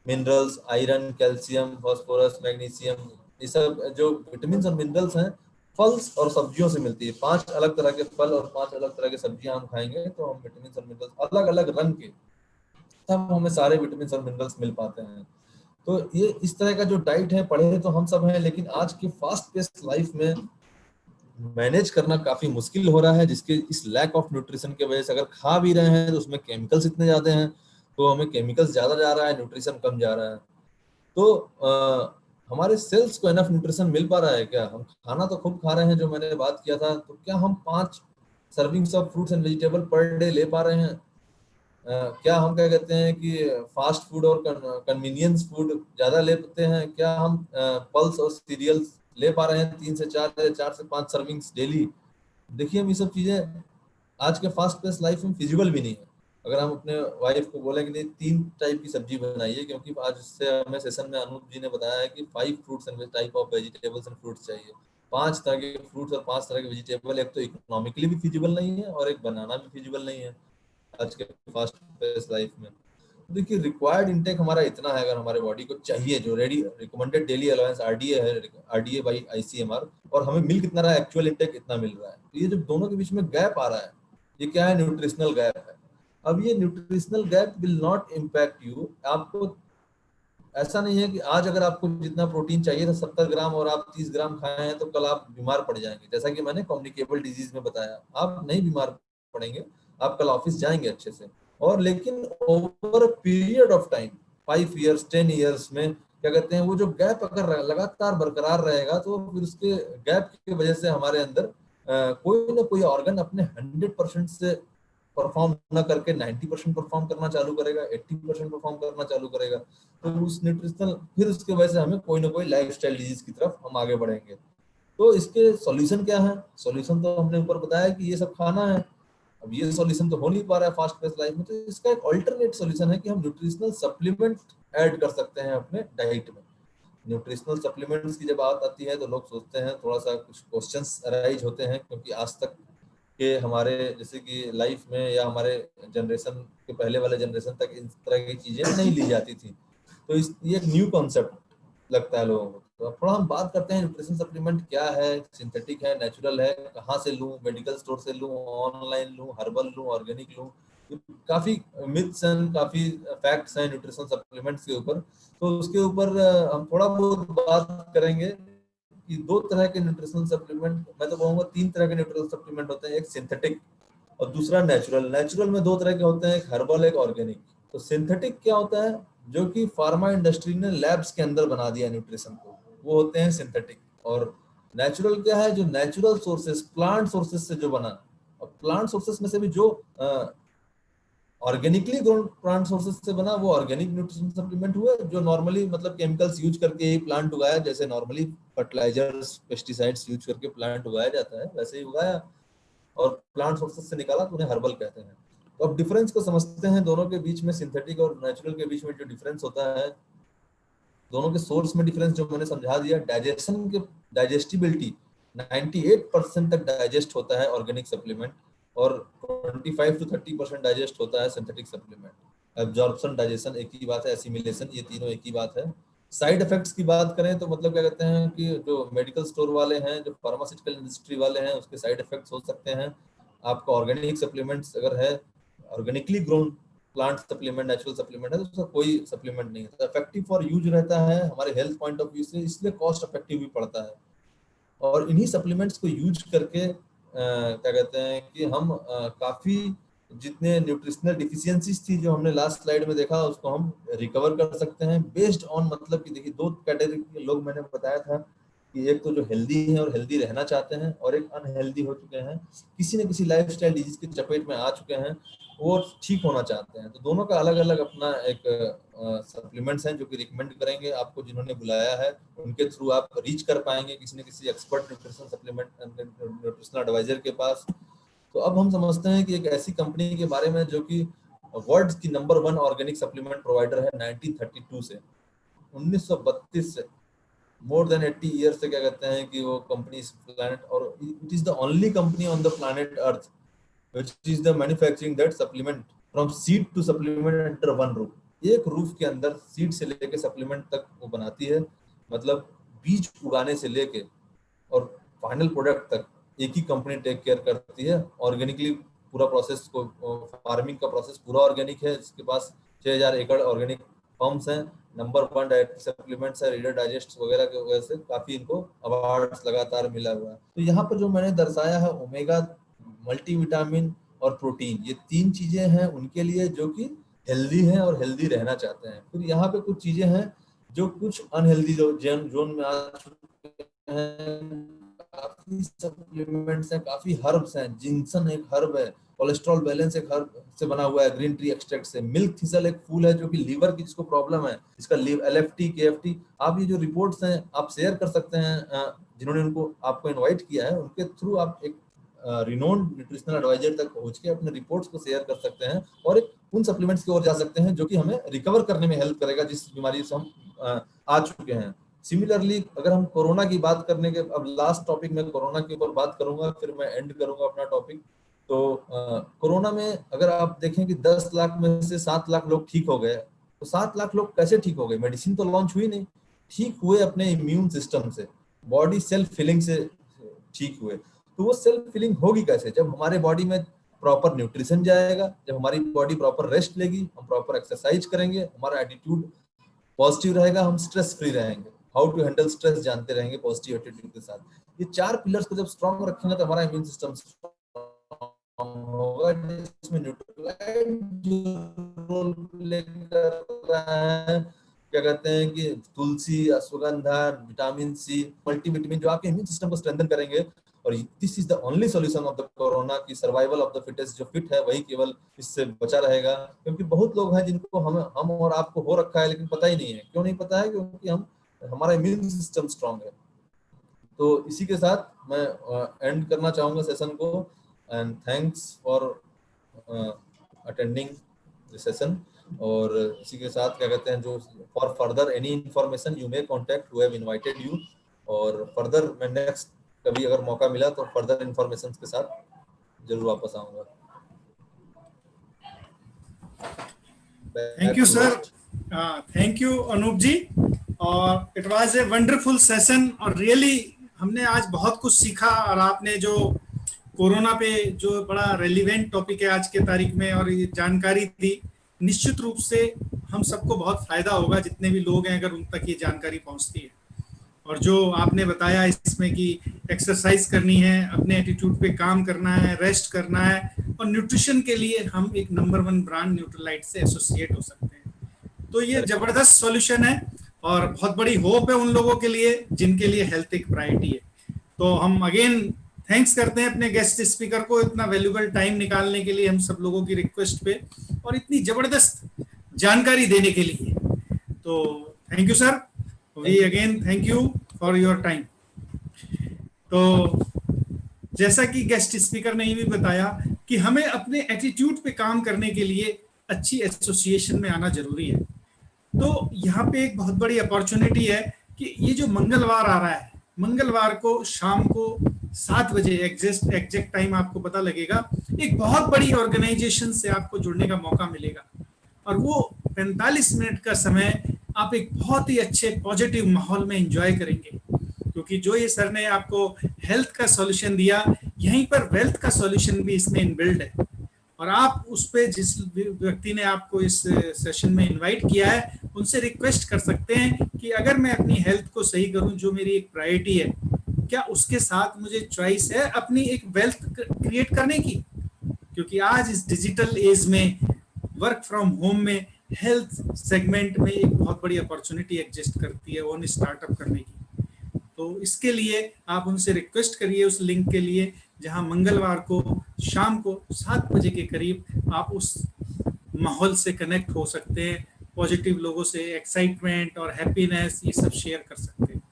minerals, iron, calcium, phosphorus, magnesium, ये सब जो विटामिन और मिनरल्स हैं फल्स और सब्जियों से मिलती है। 5 अलग तरह के फल और 5 अलग तरह के सब्जियां हम खाएंगे तो हम विटामिन और मिनरल्स अलग अलग रंग के, तब हमें सारे विटामिन और मिनरल्स मिल पाते हैं। तो ये इस तरह का जो डाइट है, पढ़े तो हम सब हैं, लेकिन आज की फास्ट पेस्ड लाइफ में मैनेज करना काफी मुश्किल हो रहा है, जिसके इस लैक ऑफ न्यूट्रिशन की वजह से अगर खा भी रहे हैं तो उसमें केमिकल्स इतने ज्यादा हैं, तो हमें केमिकल्स ज्यादा जा रहा है, न्यूट्रिशन कम जा रहा है। तो हमारे सेल्स को एनफ न्यूट्रिशन मिल पा रहा है क्या? हम खाना तो खूब खा रहे हैं, जो मैंने बात किया था, तो क्या हम 5 servings of fruits and vegetable per day ले पा रहे हैं? क्या हम क्या कहते हैं कि फास्ट फूड और कन्वीनियंस फूड ज्यादा लेते हैं? क्या हम पल्स और सीरियल्स ले पा रहे हैं 3 से 4 या 4 से 5 सर्विंग्स डेली? देखिए, हम ये सब चीजें आज के फास्ट पेस लाइफ में फिजिबल भी नहीं है। अगर हम अपने वाइफ को बोले कि नहीं 3 टाइप की सब्जी बनाइए, क्योंकि आज से हमें सेशन में अनूप जी ने बताया है कि 5 fruits and type of vegetables and fruits चाहिए। 5 तरह के फ्रूट्स और 5 तरह के वेजिटेबल, एक तो इकोनॉमिकली भी फिजिबल नहीं है और एक बनाना भी फिजिबल नहीं है आज के फास्ट पेस लाइफ में। देखिए, रिक्वायर्ड इनटेक हमारा इतना है, अगर हमारे बॉडी को चाहिए, जो ready recommended daily allowance RDA है, आरडीए बाई आईसीएमआर, और हमें मिल कितना रहा है, एक्चुअल इनटेक इतना मिल रहा है। तो ये जो दोनों के बीच में गैप आ रहा है, ये क्या है? न्यूट्रिशनल गैप है। अब ये nutritional gap will not impact you. आपको ऐसा नहीं है कि आज अगर आपको जितना प्रोटीन चाहिए था 70 ग्राम और आप 30 ग्राम खाए हैं तो कल आप बीमार पड़ जाएंगे। जैसा कि मैंने कम्युनिकेबल डिजीज में बताया, आप नहीं बीमार पड़ेंगे, आप कल ऑफिस जाएंगे अच्छे से। और लेकिन over period of time 5 years 10 years में क्या कहते हैं, वो जो गैप अगर लगातार बरकरार रहेगा तो फिर उसके गैप की वजह से हमारे अंदर कोई ना कोई ऑर्गन अपने 100% से परफॉर्म न करके 90% परफॉर्म करना चालू करेगा, 80% परफॉर्म करना चालू करेगा। तो उस न्यूट्रिशनल फिर उसके वजह से हमें कोई ना कोई लाइफस्टाइल डिजीज की तरफ हम आगे बढ़ेंगे। तो इसके सॉल्यूशन क्या है? सॉल्यूशन तो हमने ऊपर बताया कि ये सब खाना है। अब ये सॉल्यूशन तो हो नहीं पा रहा है फास्ट पेस लाइफ में, तो इसका एक अल्टरनेट सॉल्यूशन है कि हम न्यूट्रिशनल सप्लीमेंट ऐड कर सकते हैं अपने डाइट में। न्यूट्रिशनल सप्लीमेंट्स की जब बात आती है तो लोग सोचते हैं, थोड़ा सा कुछ क्वेश्चंस अराइज होते हैं, क्योंकि आज तक के हमारे जैसे कि लाइफ में या हमारे जनरेशन के पहले वाले जनरेशन तक इस तरह की चीजें नहीं ली जाती थी। तो ये एक न्यू कॉन्सेप्ट लगता है लोगों को। तो अब थोड़ा हम बात करते हैं न्यूट्रिशन सप्लीमेंट क्या है, सिंथेटिक है, नेचुरल है, कहाँ से लूँ, मेडिकल स्टोर से लूँ, ऑनलाइन लूँ, हर्बल लूँ, ऑर्गेनिक लूँ। काफी मिथ्स एंड काफी फैक्ट्स हैं न्यूट्रिशन सप्लीमेंट्स के ऊपर। तो उसके ऊपर हम थोड़ा बहुत बात करेंगे कि दो तरह के न्यूट्रिशनल सप्लीमेंट, मैं तो कहूँगा 3 तरह के न्यूट्रिशनल सप्लीमेंट होते हैं, एक सिंथेटिक और दूसरा नेचुरल। नेचुरल में 2 तरह के होते हैं, एक हर्बल एक ऑर्गेनिक। तो सिंथेटिक क्या होता है? जो कि फार्मा इंडस्ट्री ने लैब्स के अंदर बना दिया न्यूट्रिशन को, वो होते हैं सिंथेटिक। और नेचुरल क्या है? जो नेचुरल सोर्सेस, प्लांट सोर्सेस से जो बना, और प्लांट सोर्सेस में से भी जो ऑर्गेनिकली ग्रोन प्लांट सोर्सेस से बना, वो ऑर्गेनिक न्यूट्रिशन सप्लीमेंट हुए। जो नॉर्मली मतलब केमिकल्स यूज करके ही प्लांट उगाया, जैसे नॉर्मली फर्टिलाइजर्स पेस्टिसाइड्स यूज करके प्लांट उगाया जाता है, वैसे ही उगाया और प्लांट सोर्सेस से निकाला, तो उन्हें हर्बल कहते हैं। तो अब डिफरेंस को समझते हैं दोनों के बीच में, सिंथेटिक और नेचुरल के बीच में जो डिफरेंस होता है, दोनों के सोर्स में डिफरेंस जो मैंने समझा दिया। डाइजेशन के डाइजेस्टिबिलिटी 98% तक डाइजेस्ट होता है ऑर्गेनिक सप्लीमेंट, और 25 to 30% डाइजेस्ट होता है सिंथेटिक सप्लीमेंट। एब्जॉर्प्शन, डाइजेशन एक ही बात है, एसिमिलेशन ये तीनों एक ही बात है। साइड इफेक्ट्स की बात करें तो मतलब क्या कहते हैं कि जो मेडिकल स्टोर वाले हैं, जो फार्मास्यूटिकल इंडस्ट्री वाले हैं, उसके साइड इफेक्ट्स हो सकते हैं। आपका ऑर्गेनिक सप्लीमेंट्स अगर है, organically grown plant supplement, natural supplement है, तो उसका कोई सप्लीमेंट नहीं है, तो इफेक्टिव फॉर यूज रहता है हमारे हेल्थ पॉइंट ऑफ व्यू से, इसलिए कॉस्ट इफेक्टिव भी पड़ता है। और इन्हीं सप्लीमेंट्स को यूज करके क्या कहते हैं कि हम काफी जितने न्यूट्रिशनल डिफिशियंसीज थी जो हमने लास्ट स्लाइड में देखा, उसको हम रिकवर कर सकते हैं बेस्ड ऑन, मतलब कि देखिए 2 कैटेगरी के लोग मैंने बताया था कि एक तो जो हेल्दी है और हेल्दी रहना चाहते हैं, और एक अनहेल्दी हो चुके हैं, किसी न किसी लाइफस्टाइल डिजीज की चपेट में आ चुके हैं, वो ठीक होना चाहते हैं। तो दोनों का अलग अलग अपना एक सप्लीमेंट्स हैं जो कि रिकमेंड करेंगे आपको, जिन्होंने बुलाया है उनके थ्रू आप रीच कर पाएंगे किसी न किसी expert nutrition supplement nutritional adviser के पास। तो अब हम समझते हैं कि एक ऐसी कंपनी के बारे में जो कि वर्ल्ड की नंबर 1 ऑर्गेनिक सप्लीमेंट प्रोवाइडर है 1932 से, 1932 से, मोर देन 80 ईयर से क्या कहते हैं कि वो कंपनी इस प्लैनेट, और it is the only company on the planet earth which is the manufacturing that supplement from seed to supplement under one roof। एक रूफ के अंदर सीड से लेके सप्लीमेंट तक वो बनाती है, मतलब बीज उगाने से लेके और फाइनल प्रोडक्ट तक एक ही कंपनी टेक केयर करती है। ऑर्गेनिकली पूरा प्रोसेस को, फार्मिंग का प्रोसेस पूरा ऑर्गेनिक है। इसके पास 6000 एकड़ ऑर्गेनिक फॉर्म्स हैं, नंबर 1 डाइटरी सप्लीमेंट्स है, रीडर डाइजेस्ट वगैरह की वजह से काफी इनको अवार्ड्स लगातार मिला हुआ है। तो यहाँ पर जो मैंने दर्शाया है, ओमेगा, मल्टीविटामिन और प्रोटीन, ये 3 चीजें हैं उनके लिए जो कि हेल्दी हैं और हेल्दी रहना चाहते हैं। फिर यहाँ पे कुछ चीजें हैं जो कुछ अनहेल्दी जोन में आ चुके हैं, काफी सप्लीमेंट्स हैं, काफी हर्ब्स हैं। जिंसन एक हर्ब है, कोलेस्ट्रॉल बैलेंस एक हर्ब से बना हुआ है ग्रीन ट्री एक्सट्रैक्ट से। मिल्क थिसल एक फूल है जो कि लीवर की जिसको प्रॉब्लम है, इसका LFT KFT, आप ये जो रिपोर्ट्स हैं आप शेयर कर सकते हैं, जिन्होंने उनको आपको इनवाइट किया है उनके थ्रू आप एक रिनोन्ड न्यूट्रिशनल एडवाइजर तक पहुंच के अपने रिपोर्ट्स को शेयर कर सकते हैं, और एक उन सप्लीमेंट्स की ओर जा सकते हैं जो कि हमें रिकवर करने में हेल्प करेगा जिस बीमारी से हम आ चुके हैं। सिमिलरली अगर हम कोरोना की बात करने के, अब लास्ट टॉपिक में कोरोना के ऊपर बात करूंगा, फिर मैं एंड करूंगा अपना टॉपिक। तो कोरोना में अगर आप देखें कि 10 लाख में से 7 लाख लोग ठीक हो गए, तो 7 लाख लोग कैसे ठीक हो गए? मेडिसिन तो लॉन्च हुई नहीं, ठीक हुए अपने इम्यून सिस्टम से, बॉडी सेल्फ फिलिंग से ठीक हुए। तो वो सेल्फ फिलिंग होगी कैसे? जब हमारे बॉडी में प्रॉपर न्यूट्रिशन जाएगा, जब हमारी बॉडी प्रॉपर रेस्ट लेगी, हम प्रॉपर एक्सरसाइज करेंगे, हमारा एटीट्यूड पॉजिटिव रहेगा, हम स्ट्रेस फ्री रहेंगे, हाउ टू हैंडल स्ट्रेस जानते रहेंगे पॉजिटिव एटीट्यूड के साथ। ये 4 पिलर्स को जब स्ट्रॉन्ग रखेंगे तो हमारा इम्यून सिस्टम होगा जिसमें न्यूट्रलाइट जो रोल प्ले कर रहा है, क्या कहते हैं कि तुलसी, अश्वगंधा, विटामिन सी, मल्टीविटामिन जो आपके इम्यून सिस्टम को स्ट्रेंथन करेंगे। और this is the only solution of the corona की सर्वाइवल ऑफ द फिटेस्ट। जो फिट है वही केवल इससे बचा रहेगा, क्योंकि बहुत लोग हैं जिनको हम और आपको हो रखा है लेकिन पता ही नहीं है। क्यों नहीं पता है? क्योंकि हमारा इम्यून सिस्टम स्ट्रांग है। तो इसी के साथ मैं एंड करना चाहूंगा सेशन को। And thanks for attending the session. और इसी के साथ क्या कहते हैं, जो for further any information you may contact who have invited you. और फर्दर मैं नेक्स्ट कभी अगर मौका मिला तो फर्दर इंफॉर्मेशन के साथ जरूर वापस आऊंगा। Thank back you too sir. Host. Thank you Anoop ji. और it was a wonderful session, और रियली हमने आज बहुत कुछ सीखा। और आपने जो कोरोना पे जो बड़ा रेलिवेंट टॉपिक है आज के तारीख में और ये जानकारी दी, निश्चित रूप से हम सबको बहुत फायदा होगा, जितने भी लोग हैं अगर उन तक ये जानकारी पहुंचती है। और जो आपने बताया इसमें कि एक्सरसाइज करनी है, अपने एटीट्यूड पे काम करना है, रेस्ट करना है, और न्यूट्रिशन के लिए हम एक नंबर 1 ब्रांड न्यूट्रलाइट से एसोसिएट हो सकते हैं। तो ये जबरदस्त सॉल्यूशन है, और बहुत बड़ी होप है उन लोगों के लिए जिनके लिए हेल्थ एक प्रायोरिटी है। तो हम अगेन थैंक्स करते हैं अपने गेस्ट स्पीकर को इतना वैल्यूबल टाइम निकालने के लिए हम सब लोगों की रिक्वेस्ट पे, और इतनी जबरदस्त जानकारी देने के लिए। तो thank you sir. We thank you. Again thank you for your time. तो जैसा कि गेस्ट स्पीकर ने ये भी बताया कि हमें अपने एटीट्यूड पे काम करने के लिए अच्छी एसोसिएशन में आना जरूरी है। तो यहाँ पे एक बहुत बड़ी अपॉर्चुनिटी है कि ये जो मंगलवार आ रहा है, मंगलवार को शाम को 7 बजे एग्जैक्ट टाइम आपको पता लगेगा, एक बहुत बड़ी ऑर्गेनाइजेशन से आपको जुड़ने का मौका मिलेगा। और वो 45 मिनट का समय आप एक बहुत ही अच्छे पॉजिटिव माहौल में एंजॉय करेंगे, क्योंकि जो ये सर ने आपको हेल्थ का सॉल्यूशन दिया, यहीं पर वेल्थ का सॉल्यूशन भी इसमें इनबिल्ड है। और आप उस पे जिस व्यक्ति ने आपको इस सेशन में इनवाइट किया है उनसे रिक्वेस्ट कर सकते हैं कि अगर मैं अपनी हेल्थ को सही करूं, जो मेरी एक प्रायोरिटी है, क्या उसके साथ मुझे चॉइस है अपनी एक वेल्थ क्रिएट करने की? क्योंकि आज इस डिजिटल एज में, वर्क फ्रॉम होम में, हेल्थ सेगमेंट में एक बहुत बड़ी अपॉर्चुनिटी एग्जिस्ट करती है ओन स्टार्टअप करने की। तो इसके लिए आप उनसे रिक्वेस्ट करिए उस लिंक के लिए, जहां मंगलवार को शाम को 7 बजे के करीब आप उस माहौल से कनेक्ट हो सकते हैं, पॉजिटिव लोगों से एक्साइटमेंट और हैप्पीनेस ये सब शेयर कर सकते हैं।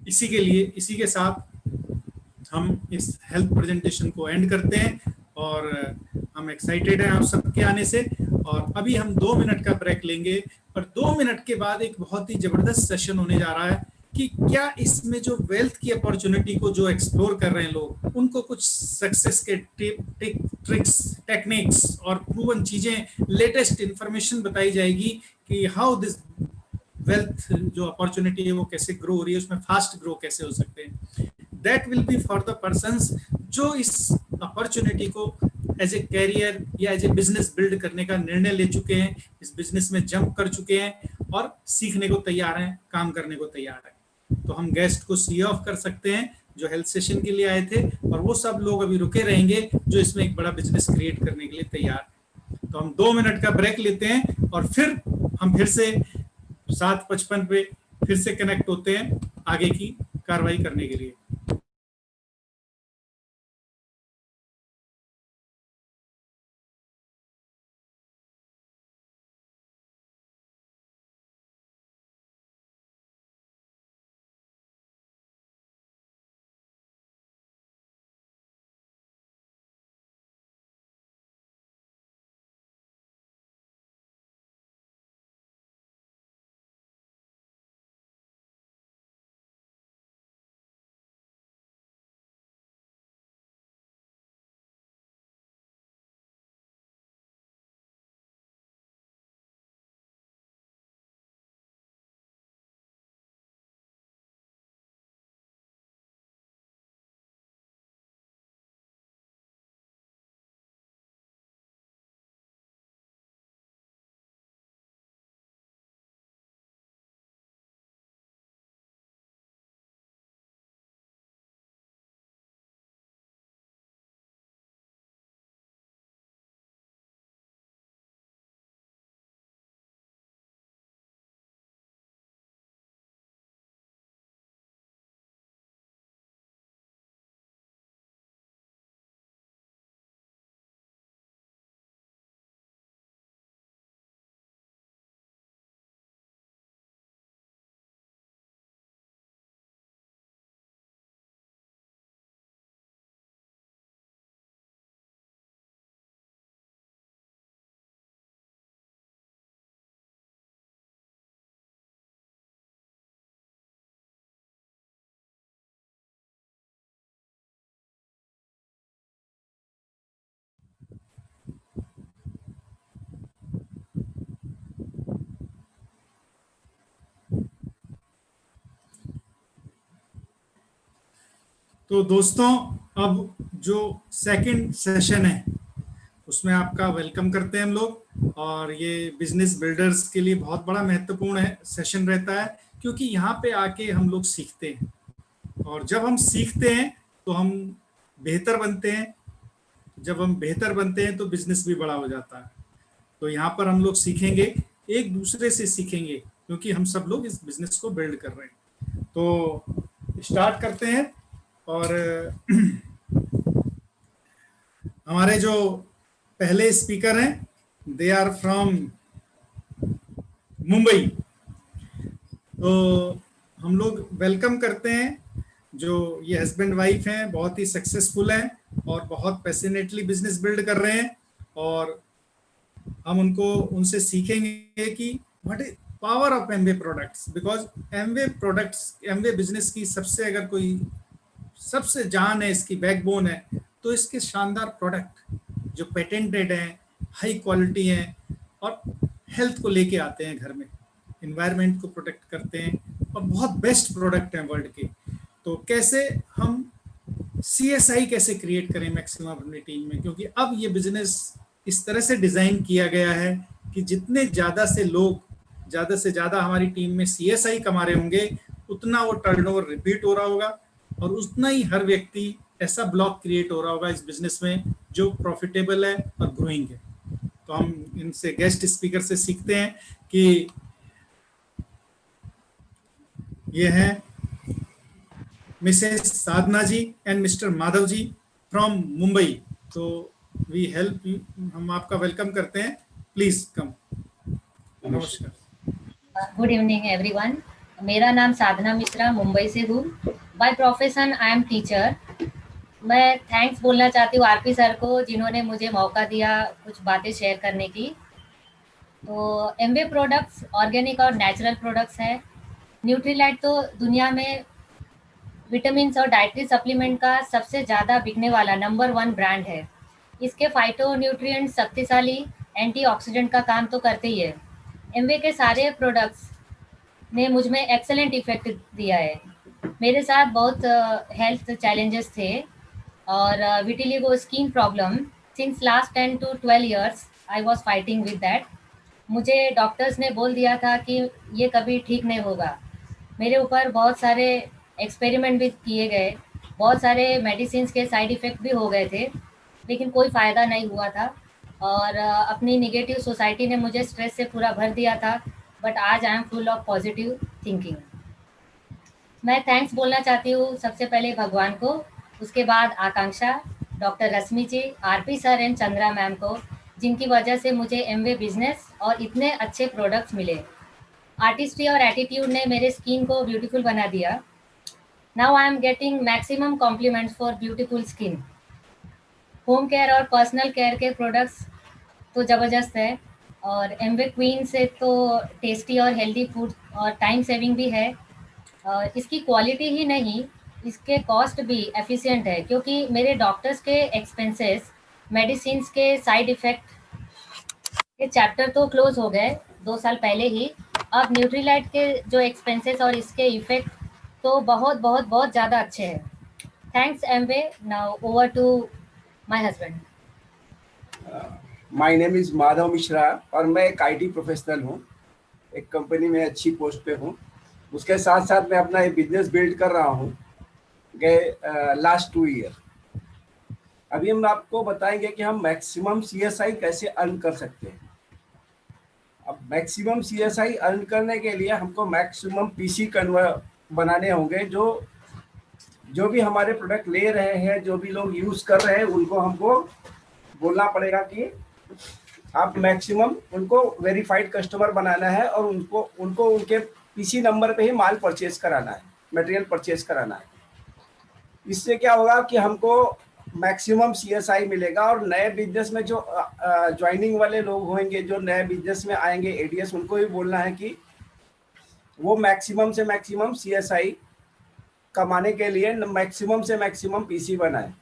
इसी के लिए, इसी के साथ हम इस हेल्थ प्रेजेंटेशन को एंड करते हैं, और हम एक्साइटेड हैं आप सबके आने से। और अभी हम 2 मिनट का ब्रेक लेंगे, और 2 मिनट के बाद एक बहुत ही जबरदस्त सेशन होने जा रहा है कि क्या इसमें जो वेल्थ की अपॉर्चुनिटी को जो एक्सप्लोर कर रहे हैं लोग, उनको कुछ सक्सेस के ट्रिक्स, टेक्निक्स और प्रूवन चीजें, लेटेस्ट इंफॉर्मेशन बताई जाएगी कि हाउ दिस वेल्थ जो अपॉर्चुनिटी है वो कैसे ग्रो हो रही है, उसमें फास्ट ग्रो कैसे हो सकते हैं। That will be for the persons जो इस अपॉर्चुनिटी को एज ए कैरियर या एज ए बिजनेस बिल्ड करने का निर्णय ले चुके हैं, इस बिजनेस में जंप कर चुके हैं और सीखने को तैयार हैं, काम करने को तैयार हैं। तो हम गेस्ट को सी ऑफ कर सकते हैं जो हेल्थ सेशन के लिए आए थे, और वो सब लोग अभी रुके रहेंगे जो इसमें एक बड़ा बिजनेस क्रिएट करने के लिए तैयार हैं। तो हम 2 मिनट का ब्रेक लेते हैं, और फिर हम फिर से 7:55 पे फिर से कनेक्ट होते हैं आगे की कार्रवाई करने के लिए। तो दोस्तों, अब जो सेकंड सेशन है उसमें आपका वेलकम करते हैं हम लोग। और ये बिजनेस बिल्डर्स के लिए बहुत बड़ा महत्वपूर्ण है सेशन रहता है, क्योंकि यहाँ पे आके हम लोग सीखते हैं, और जब हम सीखते हैं तो हम बेहतर बनते हैं। जब हम बेहतर बनते हैं तो बिजनेस भी बड़ा हो जाता है। तो यहाँ पर हम लोग सीखेंगे, एक दूसरे से सीखेंगे, क्योंकि हम सब लोग इस बिजनेस को बिल्ड कर रहे हैं। तो स्टार्ट करते हैं। और हमारे जो पहले स्पीकर हैं, दे आर फ्रॉम मुंबई। तो हम लोग वेलकम करते हैं जो ये हस्बैंड वाइफ हैं, बहुत ही सक्सेसफुल हैं और बहुत पैशनेटली बिजनेस बिल्ड कर रहे हैं। और हम उनसे सीखेंगे कि what is power of Amway products, because Amway business की सबसे अगर कोई सबसे जान है, इसकी बैकबोन है, तो इसके शानदार प्रोडक्ट जो पेटेंटेड हैं, हाई क्वालिटी हैं, और हेल्थ को लेके आते हैं घर में, इन्वायरमेंट को प्रोटेक्ट करते हैं, और बहुत बेस्ट प्रोडक्ट हैं वर्ल्ड के। तो कैसे हम CSI कैसे क्रिएट करें मैक्सिमम अपनी टीम में, क्योंकि अब ये बिजनेस इस तरह से डिजाइन किया गया है कि जितने ज्यादा से लोग ज्यादा से ज्यादा हमारी टीम में CSI कमा रहे होंगे, उतना वो टर्नओवर रिपीट हो रहा होगा, और उतना ही हर व्यक्ति ऐसा ब्लॉक क्रिएट हो रहा होगा इस बिजनेस में जो प्रॉफिटेबल है और ग्रोइंग है। तो हम इनसे गेस्ट स्पीकर से सीखते हैं कि ये हैं Mrs Sadhana ji and Mr Madhav ji from Mumbai. तो वी हेल्प यू, हम आपका वेलकम करते हैं, प्लीज कम। नमस्कार। Good evening everyone. मेरा नाम साधना मिश्रा, मुंबई से हूँ। By profession I am teacher. मैं थैंक्स बोलना चाहती हूँ आरपी सर को, जिन्होंने मुझे मौका दिया कुछ बातें शेयर करने की। तो एमवे प्रोडक्ट्स ऑर्गेनिक और नेचुरल प्रोडक्ट्स हैं। न्यूट्रीलाइट तो दुनिया में विटामिन और डाइटरी सप्लीमेंट का सबसे ज़्यादा बिकने वाला नंबर 1 ब्रांड है। इसके फाइटो न्यूट्रिएंट शक्तिशाली एंटीऑक्सीडेंट का काम तो करते ही है। एमवे के सारे प्रोडक्ट्स ने मुझ में एक्सेलेंट इफेक्ट दिया है। मेरे साथ बहुत हेल्थ चैलेंजेस थे और vitiligo skin problem since last 10 to 12 years I was fighting with that. मुझे डॉक्टर्स ने बोल दिया था कि ये कभी ठीक नहीं होगा। मेरे ऊपर बहुत सारे एक्सपेरिमेंट भी किए गए, बहुत सारे मेडिसिन के साइड इफ़ेक्ट भी हो गए थे, लेकिन कोई फ़ायदा नहीं हुआ था। और अपनी निगेटिव सोसाइटी ने मुझे स्ट्रेस से पूरा भर दिया था। बट आज I am full of positive thinking. मैं थैंक्स बोलना चाहती हूँ सबसे पहले भगवान को, उसके बाद Akanksha, doctor Rashmi ji, RP sir and Chandra ma'am को, जिनकी वजह से मुझे एमवे बिजनेस और इतने अच्छे प्रोडक्ट्स मिले। आर्टिस्ट्री और एटीट्यूड ने मेरे स्किन को ब्यूटीफुल बना दिया। Now I am getting maximum compliments for beautiful skin. Home care और पर्सनल केयर के प्रोडक्ट्स तो ज़बरदस्त है, और एमवे क्वीन से तो टेस्टी और हेल्दी फूड और टाइम सेविंग भी है। इसकी क्वालिटी ही नहीं, इसके कॉस्ट भी एफिशिएंट है, क्योंकि मेरे डॉक्टर्स के एक्सपेंसेस, मेडिसिन के साइड इफ़ेक्ट के चैप्टर तो क्लोज हो गए 2 साल पहले ही। अब न्यूट्रीलाइट के जो एक्सपेंसेस और इसके इफ़ेक्ट तो बहुत बहुत बहुत ज़्यादा अच्छे हैं। Thanks Amway. Now over to my husband. My name is Madhav Mishra और मैं एक आईटी प्रोफेशनल हूँ। एक कंपनी में अच्छी पोस्ट पे हूँ। उसके साथ साथ मैं अपना एक बिजनेस बिल्ड कर रहा हूँ गए लास्ट 2 ईयर। अभी हम आपको बताएंगे कि हम मैक्सिमम CSI कैसे अर्न कर सकते हैं। अब मैक्सिमम CSI अर्न करने के लिए हमको मैक्सिमम PC कन्वर्ट बनाने होंगे। जो भी हमारे प्रोडक्ट ले रहे हैं, जो भी लोग यूज़ कर रहे हैं, उनको हमको बोलना पड़ेगा कि आप मैक्सिमम उनको वेरीफाइड कस्टमर बनाना है और उनको उनके PC नंबर पे ही माल परचेज कराना है, मटेरियल परचेज कराना है। इससे क्या होगा कि हमको मैक्सिमम CSI मिलेगा। और नए बिजनेस में जो ज्वाइनिंग वाले लोग होंगे, जो नए बिजनेस में आएंगे ADS, उनको भी बोलना है कि वो मैक्सिमम से मैक्सिमम CSI कमाने के लिए मैक्सिमम से मैक्सिमम PC बनाए।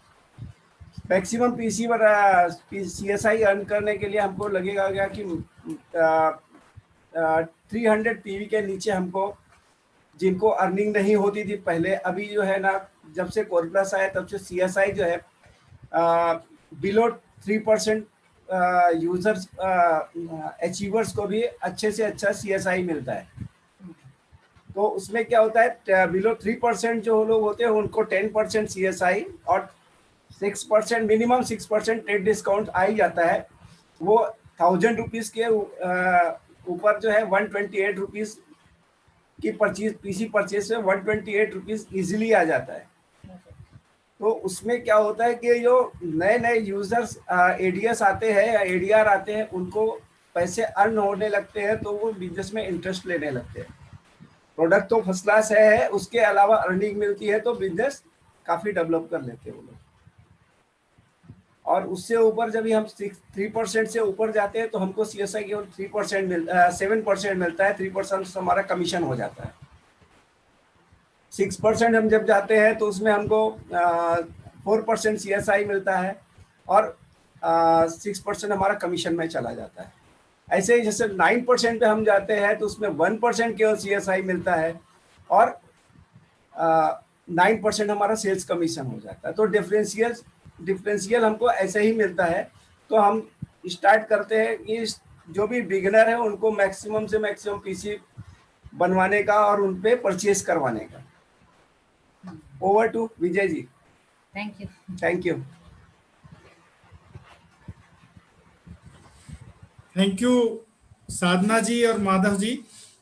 मैक्सिमम CSI अर्न करने के लिए हमको लगेगा क्या कि 300 PV के नीचे हमको जिनको अर्निंग नहीं होती थी पहले, अभी जो है ना, जब से कोर प्लस आया तब से CSI जो है बिलो 3% यूजर्स अचीवर्स को भी अच्छे से अच्छा CSI मिलता है। तो उसमें क्या होता है, बिलो 3% जो लोग होते हैं उनको 10% CSI और 6%, मिनिमम 6% ट्रेड डिस्काउंट आ ही जाता है। वो 1000 रुपीज़ के ऊपर जो है 128 रुपीज़ की PC परचेज में 128 रुपीज़ ईजिली आ जाता है। तो उसमें क्या होता है कि जो नए नए यूजर्स ADS आते हैं या ADR आते हैं, उनको पैसे अर्न होने लगते हैं, तो वो बिजनेस में इंटरेस्ट लेने लगते हैं। प्रोडक्ट तो फर्स्ट क्लास है, उसके अलावा अर्निंग मिलती है, तो बिजनेस काफ़ी डेवलप कर लेते हैं वो लोग। और उससे ऊपर जब भी हम 3% से ऊपर जाते हैं तो हमको CSI केवल 7% मिलता है। 3% हमारा कमीशन हो जाता है। 6% हम जब जाते हैं तो उसमें हमको 4% CSI मिलता है और 6% हमारा कमीशन में चला जाता है। ऐसे ही जैसे 9% पे हम जाते हैं तो उसमें 1% केवल CSI मिलता है और 9% हमारा सेल्स कमीशन हो जाता है। तो डिफरेंशियल हमको ऐसे ही मिलता है। तो हम स्टार्ट करते हैं कि जो भी बिगिनर है उनको मैक्सिमम से मैक्सिमम PC बनवाने का और उन पे परचेज करवाने का। Over to Vijay ji. Thank you. Thank you. Thank you Sadhana ji और माधव जी,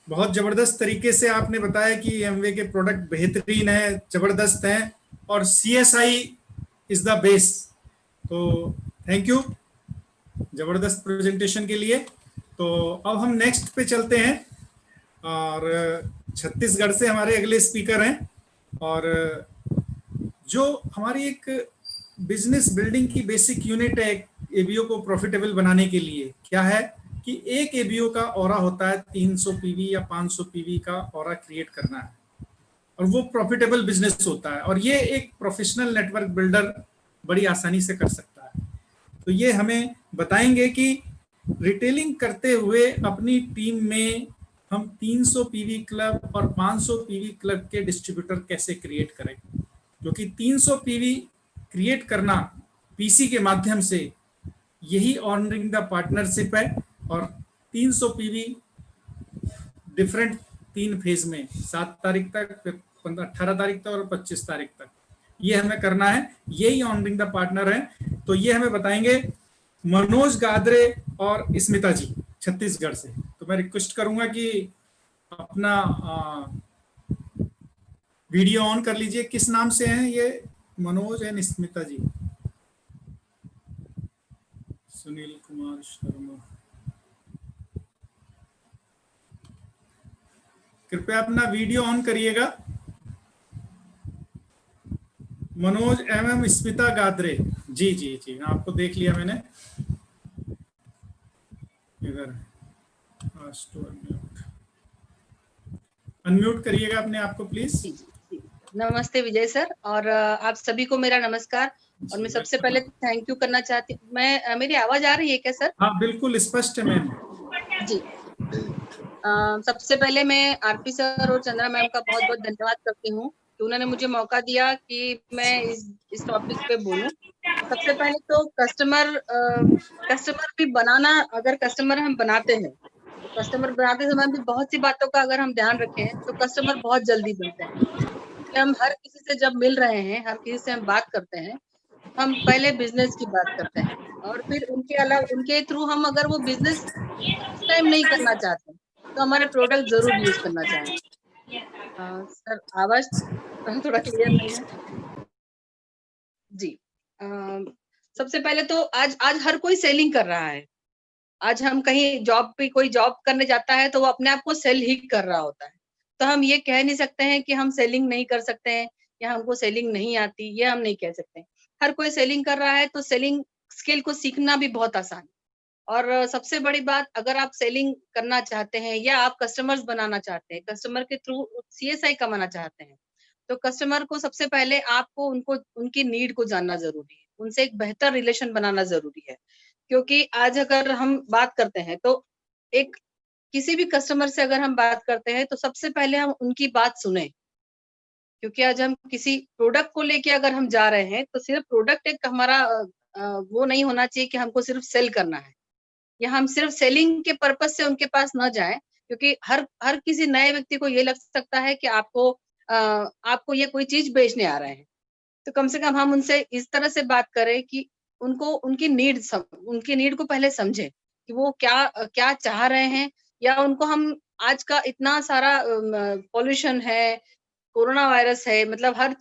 बहुत जबरदस्त तरीके से आपने बताया कि एमवे के प्रोडक्ट बेहतरीन है, जबरदस्त हैं और CSI इज द बेस। तो थैंक यू जबरदस्त प्रेजेंटेशन के लिए। तो अब हम नेक्स्ट पे चलते हैं और छत्तीसगढ़ से हमारे अगले स्पीकर हैं। और जो हमारी एक बिजनेस बिल्डिंग की बेसिक यूनिट है ABO को प्रॉफिटेबल बनाने के लिए, क्या है कि एक ABO का ऑरा होता है 300 PV या 500 PV का ऑरा क्रिएट करना है और वो प्रॉफिटेबल बिजनेस होता है। और ये एक प्रोफेशनल नेटवर्क बिल्डर बड़ी आसानी से कर सकता है। तो ये हमें बताएंगे कि रिटेलिंग करते हुए अपनी टीम में हम 300 PV क्लब और 500 PV क्लब के डिस्ट्रीब्यूटर कैसे क्रिएट करें, क्योंकि 300 PV क्रिएट करना PC के माध्यम से यही ऑनरिंग द पार्टनरशिप है। और 300 PV डिफरेंट 3 फेज में 7 तारीख तक, फिर 18 तारीख तक और 25 तारीख तक ये हमें करना है। यही ऑनरिंग द पार्टनर है। तो ये हमें बताएंगे मनोज गादरे और स्मिता जी छत्तीसगढ़ से। तो मैं रिक्वेस्ट करूंगा कि अपना वीडियो ऑन कर लीजिए। किस नाम से हैं ये मनोज एंड स्मिता जी? सुनील कुमार शर्मा, कृपया अपना वीडियो ऑन करिएगा। मनोज MM स्मिता गादरे जी जी जी, आपको देख लिया मैंने इधर। अनम्यूट करिएगा अपने आप को प्लीज। नमस्ते विजय सर, और आप सभी को मेरा नमस्कार। और मैं सबसे पहले थैंक यू करना चाहती हूँ। मेरी आवाज आ रही है क्या सर? हाँ बिल्कुल स्पष्ट है मैम जी। सबसे पहले मैं आरपी सर और चंद्रा मैम का बहुत बहुत धन्यवाद करती हूँ कि उन्होंने मुझे मौका दिया कि मैं इस टॉपिक पे बोलूं। सबसे पहले तो कस्टमर भी बनाना, अगर कस्टमर हम बनाते हैं तो कस्टमर बनाते समय भी बहुत सी बातों का अगर हम ध्यान रखें तो कस्टमर बहुत जल्दी बनते हैं। हम हर किसी से जब मिल रहे हैं, हर किसी से हम बात करते हैं, हम पहले बिजनेस की बात करते हैं और फिर उनके थ्रू हम अगर वो बिजनेस उस टाइम नहीं करना चाहते तो हमारे प्रोडक्ट जरूर यूज करना चाहेंगे। सर आवाज थोड़ा क्लियर नहीं है जी। सबसे पहले तो आज हर कोई सेलिंग कर रहा है। आज हम कहीं कोई जॉब करने जाता है तो वो अपने आप को सेल ही कर रहा होता है। तो हम ये कह नहीं सकते हैं कि हम सेलिंग नहीं कर सकते हैं या हमको सेलिंग नहीं आती, ये हम नहीं कह सकते। हर कोई सेलिंग कर रहा है तो सेलिंग स्किल को सीखना भी बहुत आसान है। और सबसे बड़ी बात, अगर आप सेलिंग करना चाहते हैं या आप कस्टमर्स बनाना चाहते हैं, कस्टमर के थ्रू CSI कमाना चाहते हैं, तो कस्टमर को सबसे पहले आपको उनकी नीड को जानना जरूरी है, उनसे एक बेहतर रिलेशन बनाना जरूरी है। क्योंकि आज अगर हम बात करते हैं तो एक किसी भी कस्टमर से अगर हम बात करते हैं तो सबसे पहले हम उनकी बात सुने, क्योंकि आज हम किसी प्रोडक्ट को लेके अगर हम जा रहे हैं तो सिर्फ प्रोडक्ट एक हमारा वो नहीं होना चाहिए कि हमको सिर्फ सेल करना है, या हम सिर्फ सेलिंग के पर्पज से उनके पास न जाएं, क्योंकि हर किसी नए व्यक्ति को ये लग सकता है कि आपको ये कोई चीज बेचने आ रहे हैं। तो कम से कम हम उनसे इस तरह से बात करें कि उनको उनकी नीड को पहले समझें कि वो क्या चाह रहे हैं, या उनको हम आज का इतना सारा पॉल्यूशन है, कोरोना वायरस है, मतलब हर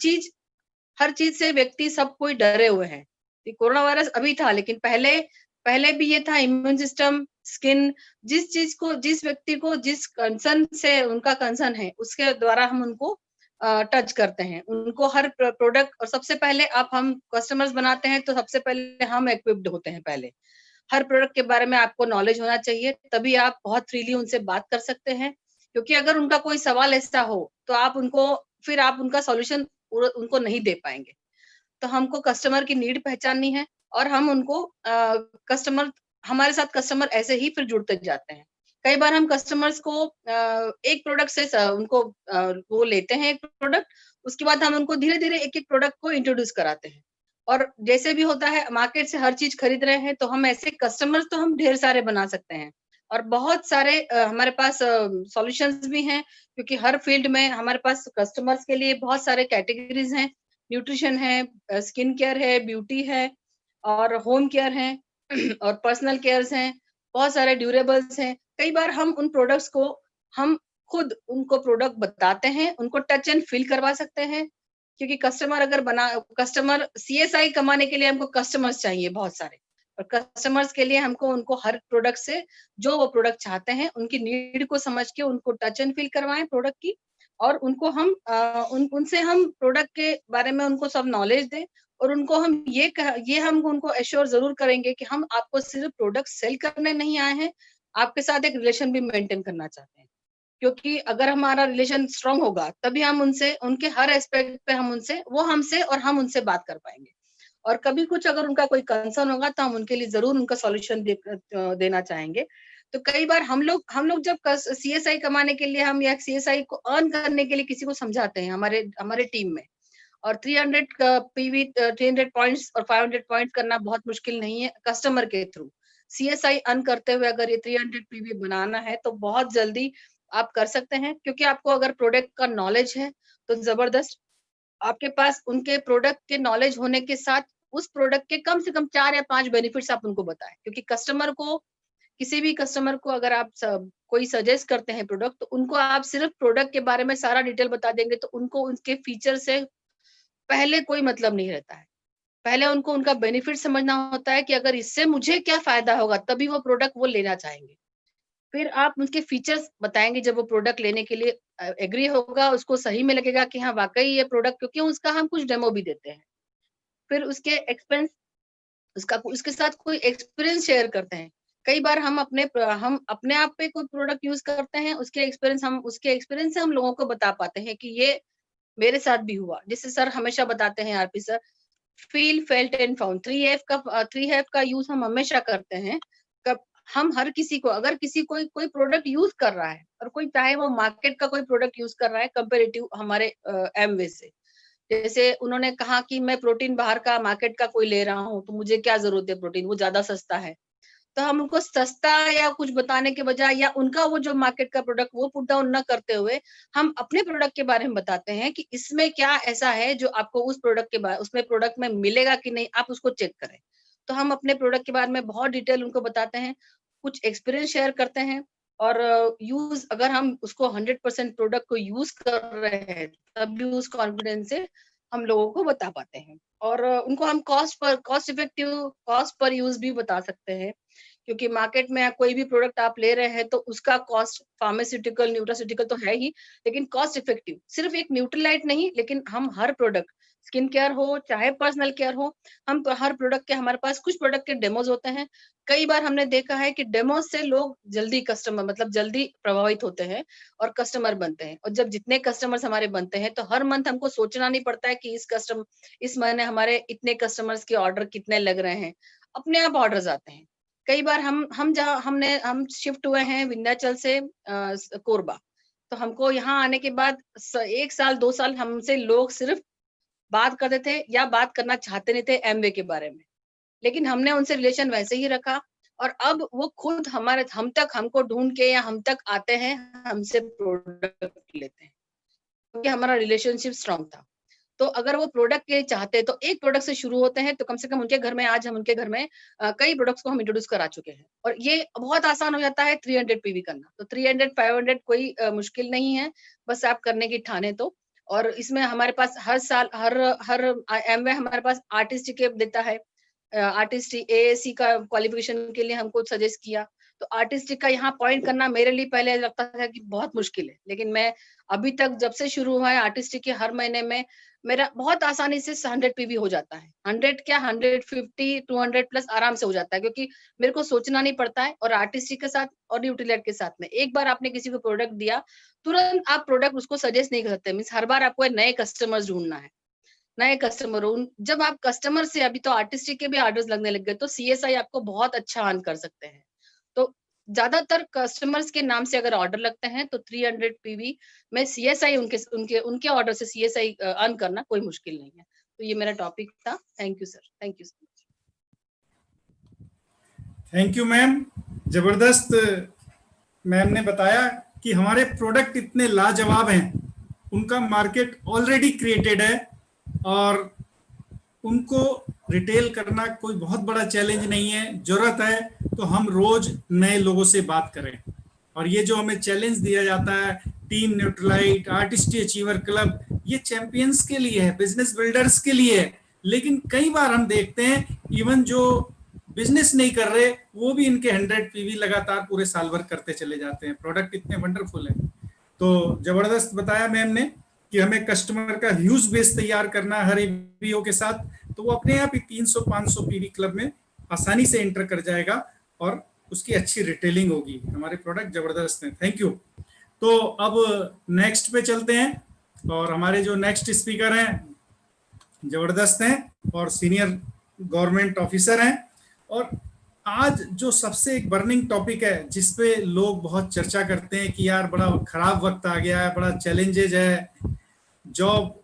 चीज से व्यक्ति सब कोई डरे हुए हैं। कोरोना वायरस अभी था, लेकिन पहले भी ये था। इम्यून सिस्टम, स्किन, जिस व्यक्ति को जिस कंसर्न से उनका कंसर्न है उसके द्वारा हम उनको टच करते हैं, उनको हर प्रोडक्ट। और सबसे पहले हम कस्टमर्स बनाते हैं तो सबसे पहले हम इक्विप्ड होते हैं। पहले हर प्रोडक्ट के बारे में आपको नॉलेज होना चाहिए, तभी आप बहुत फ्रीली उनसे बात कर सकते हैं। क्योंकि अगर उनका कोई सवाल ऐसा हो तो आप उनका सॉल्यूशन उनको नहीं दे पाएंगे। तो हमको कस्टमर की नीड पहचाननी है, और हम उनको हमारे साथ कस्टमर ऐसे ही फिर जुड़ते जाते हैं। कई बार हम कस्टमर्स को एक प्रोडक्ट से उनको वो लेते हैं एक प्रोडक्ट, उसके बाद हम उनको धीरे धीरे एक एक प्रोडक्ट को इंट्रोड्यूस कराते हैं। और जैसे भी होता है, मार्केट से हर चीज खरीद रहे हैं तो हम ऐसे कस्टमर्स तो हम ढेर सारे बना सकते हैं, और बहुत सारे हमारे पास सॉल्यूशंस भी हैं, क्योंकि हर फील्ड में हमारे पास कस्टमर्स के लिए बहुत सारे कैटेगरीज हैं। न्यूट्रिशन है, स्किन केयर है, ब्यूटी है, और होम केयर है और पर्सनल केयर्स हैं, बहुत सारे ड्यूरेबल्स हैं। कई बार हम उन प्रोडक्ट्स को हम खुद उनको प्रोडक्ट बताते हैं, उनको टच एंड फील करवा सकते हैं, क्योंकि कस्टमर सीएसआई कमाने के लिए हमको कस्टमर्स चाहिए बहुत सारे, और कस्टमर्स के लिए हमको उनको हर प्रोडक्ट से जो वो प्रोडक्ट चाहते हैं उनकी नीड को समझ के उनको टच एंड फील करवाएं प्रोडक्ट की, और उनको हम उनसे हम प्रोडक्ट के बारे में उनको सब नॉलेज दें, और उनको हम हम उनको एश्योर जरूर करेंगे कि हम आपको सिर्फ प्रोडक्ट सेल करने नहीं आए हैं, आपके साथ एक रिलेशन भी मेंटेन करना चाहते हैं। क्योंकि अगर हमारा रिलेशन स्ट्रांग होगा तभी हम उनसे उनके हर एस्पेक्ट पे हमसे और हम उनसे बात कर पाएंगे। और कभी कुछ अगर उनका कोई कंसर्न होगा तो हम उनके लिए जरूर उनका सॉल्यूशन देना चाहेंगे। तो कई बार हम लोग जब सीएसआई कमाने के लिए हम या सीएसआई को अर्न करने के लिए किसी को समझाते हैं हमारे टीम में, और 300 पीवी 300 पॉइंट्स और 500 पॉइंट्स करना बहुत मुश्किल नहीं है। कस्टमर के थ्रू सीएसआई अर्न करते हुए अगर ये 300 पीवी बनाना है तो बहुत जल्दी आप कर सकते हैं, क्योंकि आपको अगर प्रोडक्ट का नॉलेज है तो जबरदस्त। आपके पास उनके प्रोडक्ट के नॉलेज होने के साथ उस प्रोडक्ट के कम से कम 4 या 5 बेनिफिट्स आप उनको बताएं, क्योंकि किसी भी कस्टमर को अगर आप कोई सजेस्ट करते हैं प्रोडक्ट, तो उनको आप सिर्फ प्रोडक्ट के बारे में सारा डिटेल बता देंगे तो उनको उनके फीचर से पहले कोई मतलब नहीं रहता है। पहले उनको उनका बेनिफिट समझना होता है कि अगर इससे मुझे क्या फायदा होगा, तभी वो प्रोडक्ट वो लेना चाहेंगे। फिर आप उनके फीचर्स बताएंगे, जब वो प्रोडक्ट लेने के लिए एग्री होगा, उसको सही में लगेगा कि हाँ वाकई ये प्रोडक्ट, क्योंकि उसका हम कुछ डेमो भी देते हैं। फिर उसके साथ कोई एक्सपीरियंस शेयर करते हैं। कई बार हम अपने आप पे कोई प्रोडक्ट यूज करते हैं, उसके एक्सपीरियंस से हम लोगों को बता पाते हैं कि ये मेरे साथ भी हुआ। जैसे सर हमेशा बताते हैं, RP sir, feel, felt and found, 3F का यूज हम हमेशा करते हैं। हम हर किसी को, अगर कोई प्रोडक्ट यूज कर रहा है, और कोई चाहे वो मार्केट का कोई प्रोडक्ट यूज कर रहा है कंपेरेटिव हमारे एमवे से, जैसे उन्होंने कहा कि मैं प्रोटीन बाहर का मार्केट का कोई ले रहा हूँ तो मुझे क्या जरूरत है प्रोटीन, वो ज्यादा सस्ता है। तो हम उनको सस्ता या कुछ बताने के बजाय, या उनका वो जो मार्केट का प्रोडक्ट वो पुट डाउन न करते हुए, हम अपने प्रोडक्ट के बारे में बताते हैं कि इसमें क्या ऐसा है जो आपको उसमें प्रोडक्ट में मिलेगा कि नहीं, आप उसको चेक करें। तो हम अपने प्रोडक्ट के बारे में बहुत डिटेल उनको बताते हैं, कुछ एक्सपीरियंस शेयर करते हैं, और अगर हम उसको 100% प्रोडक्ट को यूज कर रहे हैं तब भी उस कॉन्फिडेंस से हम लोगों को बता पाते हैं। और उनको हम कॉस्ट पर यूज भी बता सकते हैं, क्योंकि मार्केट में कोई भी प्रोडक्ट आप ले रहे हैं तो उसका कॉस्ट फार्मास्यूटिकल, न्यूट्रास्यूटिकल तो है ही, लेकिन कॉस्ट इफेक्टिव सिर्फ एक न्यूट्रलाइट नहीं, लेकिन हम हर प्रोडक्ट, स्किन केयर हो चाहे पर्सनल केयर हो, हम हर प्रोडक्ट के, हमारे पास कुछ प्रोडक्ट के डेमोज होते हैं। कई बार हमने देखा है कि डेमोज से लोग जल्दी प्रभावित होते हैं और कस्टमर बनते हैं। और जब जितने कस्टमर्स हमारे बनते हैं तो हर मंथ हमको सोचना नहीं पड़ता है कि इस महीने हमारे इतने कस्टमर्स के ऑर्डर कितने लग रहे हैं, अपने आप ऑर्डर्स आते हैं। कई बार हम शिफ्ट हुए हैं विंध्याचल से कोरबा, तो हमको यहाँ आने के बाद 1 साल 2 साल हमसे लोग सिर्फ बात करते थे या बात करना चाहते नहीं थे एमवे के बारे में, लेकिन हमने उनसे रिलेशन वैसे ही रखा और अब वो खुद हमको ढूंढ के या हम तक आते हैं, हमसे प्रोडक्ट लेते हैं, क्योंकि हमारा रिलेशनशिप स्ट्रांग था। तो अगर वो प्रोडक्ट के चाहते हैं तो एक प्रोडक्ट से शुरू होते हैं, तो कम से कम उनके घर में आज हम उनके घर में कई प्रोडक्ट्स को हम इंट्रोड्यूस करा चुके हैं और ये बहुत आसान हो जाता है 300 पीवी करना। तो 300 500 कोई मुश्किल नहीं है, बस आप करने की ठाने तो। और इसमें हमारे पास हर साल हर एमवे हमारे पास आर्टिस्ट के देता है, आर्टिस्ट एएसी का क्वालिफिकेशन के लिए हमको सजेस्ट किया। तो आर्टिस्टिक का यहाँ पॉइंट करना मेरे लिए पहले लगता था कि बहुत मुश्किल है, लेकिन मैं अभी तक जब से शुरू हुआ है आर्टिस्टिक के हर महीने में मेरा बहुत आसानी से 100 पीवी हो जाता है। 100 क्या 150 200 प्लस आराम से हो जाता है, क्योंकि मेरे को सोचना नहीं पड़ता है। और आर्टिस्टिक के साथ और न्यूट्रीलाइट के साथ में एक बार आपने किसी को प्रोडक्ट दिया, तुरंत आप प्रोडक्ट उसको सजेस्ट नहीं कर सकते। मीन्स हर बार आपको नए कस्टमर्स ढूंढना है, नए कस्टमर। जब आप कस्टमर से अभी तो आर्टिस्टिक के भी ऑर्डर्स लगने लग गए, तो सीएसआई आपको बहुत अच्छा अर्न कर सकते हैं। तो ज्यादातर कस्टमर्स के नाम से अगर ऑर्डर लगते हैं तो 300 पीवी में सीएसआई उनके ऑर्डर से सीएसआई अर्न करना कोई मुश्किल नहीं है। तो ये मेरा टॉपिक था। Thank you sir, thank you so much. Thank you ma'am, जबरदस्त। मैम ने बताया कि हमारे प्रोडक्ट इतने लाजवाब हैं, उनका मार्केट ऑलरेडी क्रिएटेड है और उनको रिटेल करना कोई बहुत बड़ा चैलेंज नहीं है। जरूरत है तो हम रोज नए लोगों से बात करें। और ये जो हमें चैलेंज दिया जाता है, team Nutrilite, artist achiever club, ये चैंपियंस के लिए है, बिजनेस बिल्डर्स के लिए है। लेकिन कई बार हम देखते हैं इवन जो बिजनेस नहीं कर रहे वो भी इनके 100 पीवी लगातार पूरे साल भर करते चले जाते हैं। प्रोडक्ट इतने वंडरफुल है। तो जबरदस्त बताया मैम ने कि हमें कस्टमर का ह्यूज बेस तैयार करना है हर एबीओ के साथ, तो वो अपने आप ही 300-500 पीवी क्लब में आसानी से एंटर कर जाएगा और उसकी अच्छी रिटेलिंग होगी। हमारे प्रोडक्ट जबरदस्त हैं। Thank you. तो अब नेक्स्ट पे चलते हैं और हमारे जो नेक्स्ट स्पीकर हैं जबरदस्त हैं और सीनियर गवर्नमेंट ऑफिसर हैं। और आज जो सबसे एक बर्निंग टॉपिक है जिसपे लोग बहुत चर्चा करते हैं कि यार बड़ा खराब वक्त आ गया है, बड़ा चैलेंजेज है, जॉब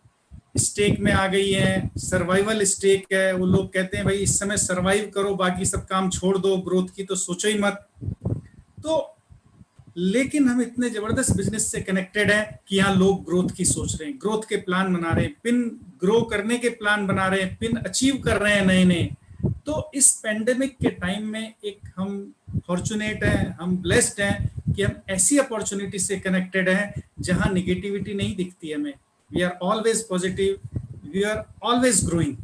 स्टेक में आ गई है, सर्वाइवल स्टेक है। वो लोग कहते हैं भाई इस समय सर्वाइव करो, बाकी सब काम छोड़ दो, ग्रोथ की तो सोचो ही मत। तो लेकिन हम इतने जबरदस्त बिजनेस से कनेक्टेड हैं कि यहाँ लोग ग्रोथ की सोच रहे हैं, ग्रोथ के प्लान बना रहे हैं, पिन ग्रो करने के प्लान बना रहे हैं, पिन अचीव कर रहे हैं नए नए। तो इस पेंडेमिक के टाइम में एक हम फॉर्चुनेट हैं, हम ब्लेस्ड हैं कि हम ऐसी अपॉर्चुनिटी से कनेक्टेड हैं जहां निगेटिविटी नहीं दिखती हमें। We are always positive, we are always growing.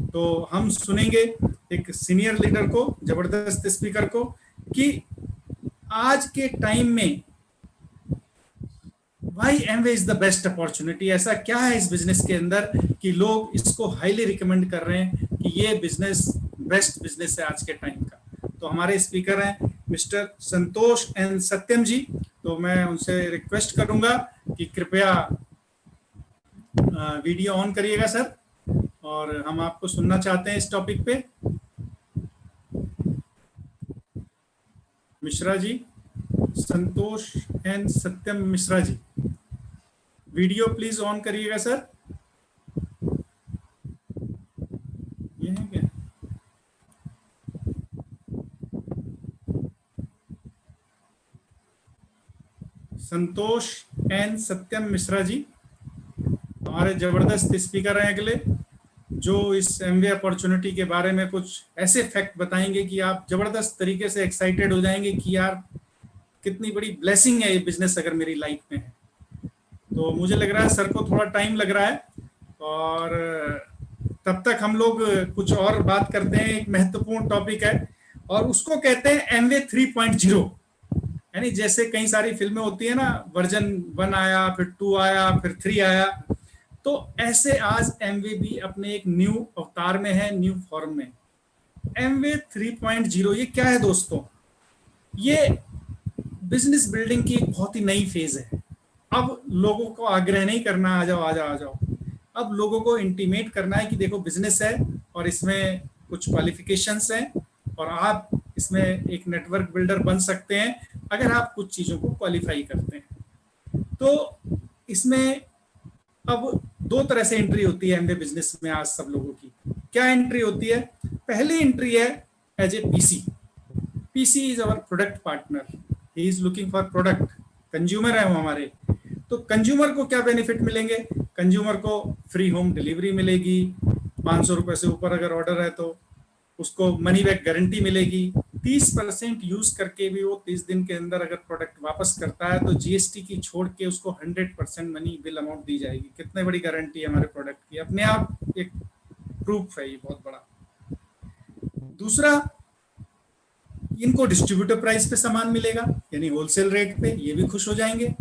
तो हम सुनेंगे एक सीनियर लीडर को, जबरदस्त स्पीकर को, कि आज के टाइम में why Amway is the best opportunity. ऐसा क्या है इस बिजनेस के अंदर कि लोग इसको हाईली रिकमेंड कर रहे हैं कि ये बिजनेस बेस्ट बिजनेस है आज के टाइम का। तो हमारे स्पीकर हैं मिस्टर संतोष एन सत्यम जी। तो मैं उनसे रिक्वेस्ट करूंगा कि कृपया वीडियो ऑन करिएगा सर, और हम आपको सुनना चाहते हैं इस टॉपिक पे। Mishra ji, Santosh and Satyam Mishra ji, video please on करिएगा सर। ये है क्या? संतोष एन सत्यम मिश्रा जी हमारे जबरदस्त स्पीकर हैं अगले, जो इस एमवे अपॉर्चुनिटी के बारे में कुछ ऐसे फैक्ट बताएंगे कि आप जबरदस्त तरीके से एक्साइटेड हो जाएंगे कि यार कितनी बड़ी ब्लेसिंग है ये बिजनेस अगर मेरी लाइफ में है। तो मुझे लग रहा है सर को थोड़ा टाइम लग रहा है, और तब तक हम लोग कुछ और बात करते हैं। एक महत्वपूर्ण टॉपिक है और उसको कहते हैं एमवे 3.0। यानी जैसे कई सारी फिल्में होती है ना, वर्जन 1 आया, फिर 2 आया, फिर 3 आया, तो ऐसे आज एमवे भी अपने एक न्यू अवतार में है, न्यू फॉर्म में। एमवे 3.0 ये क्या है दोस्तों? ये बिजनेस बिल्डिंग की एक बहुत ही नई फेज है। अब लोगों को आग्रह नहीं करना आ जाओ आ जाओ आ जाओ, अब लोगों को इंटीमेट करना है कि देखो बिजनेस है और इसमें कुछ क्वालिफिकेशंस हैं और आप इसमें एक नेटवर्क बिल्डर बन सकते हैं अगर आप कुछ चीज़ों को क्वालिफाई करते हैं। तो इसमें अब दो तरह से एंट्री होती है एमवे बिजनेस में आज सब लोगों की। क्या एंट्री होती है? पहली एंट्री है as a PC. PC is our product partner, he is looking for product, consumer है वो हमारे। तो कंज्यूमर को क्या बेनिफिट मिलेंगे? कंज्यूमर को फ्री होम डिलीवरी मिलेगी, 500 रुपए से ऊपर अगर ऑर्डर है तो उसको मनी बैक गारंटी मिलेगी। 30% यूज करके भी वो 30 दिन के अंदर अगर प्रोडक्ट वापस करता है तो जीएसटी की छोड़ के उसको 100% मनी बिल अमाउंट दी जाएगी। कितने बड़ी गारंटी है हमारे प्रोडक्ट की, अपने आप एक प्रूफ है ये बहुत बड़ा। दूसरा, इनको डिस्ट्रीब्यूटर प्राइस पे सामान मिलेगा, यानी होलसेल रेट पे। ये भी खुश हो जाएंगे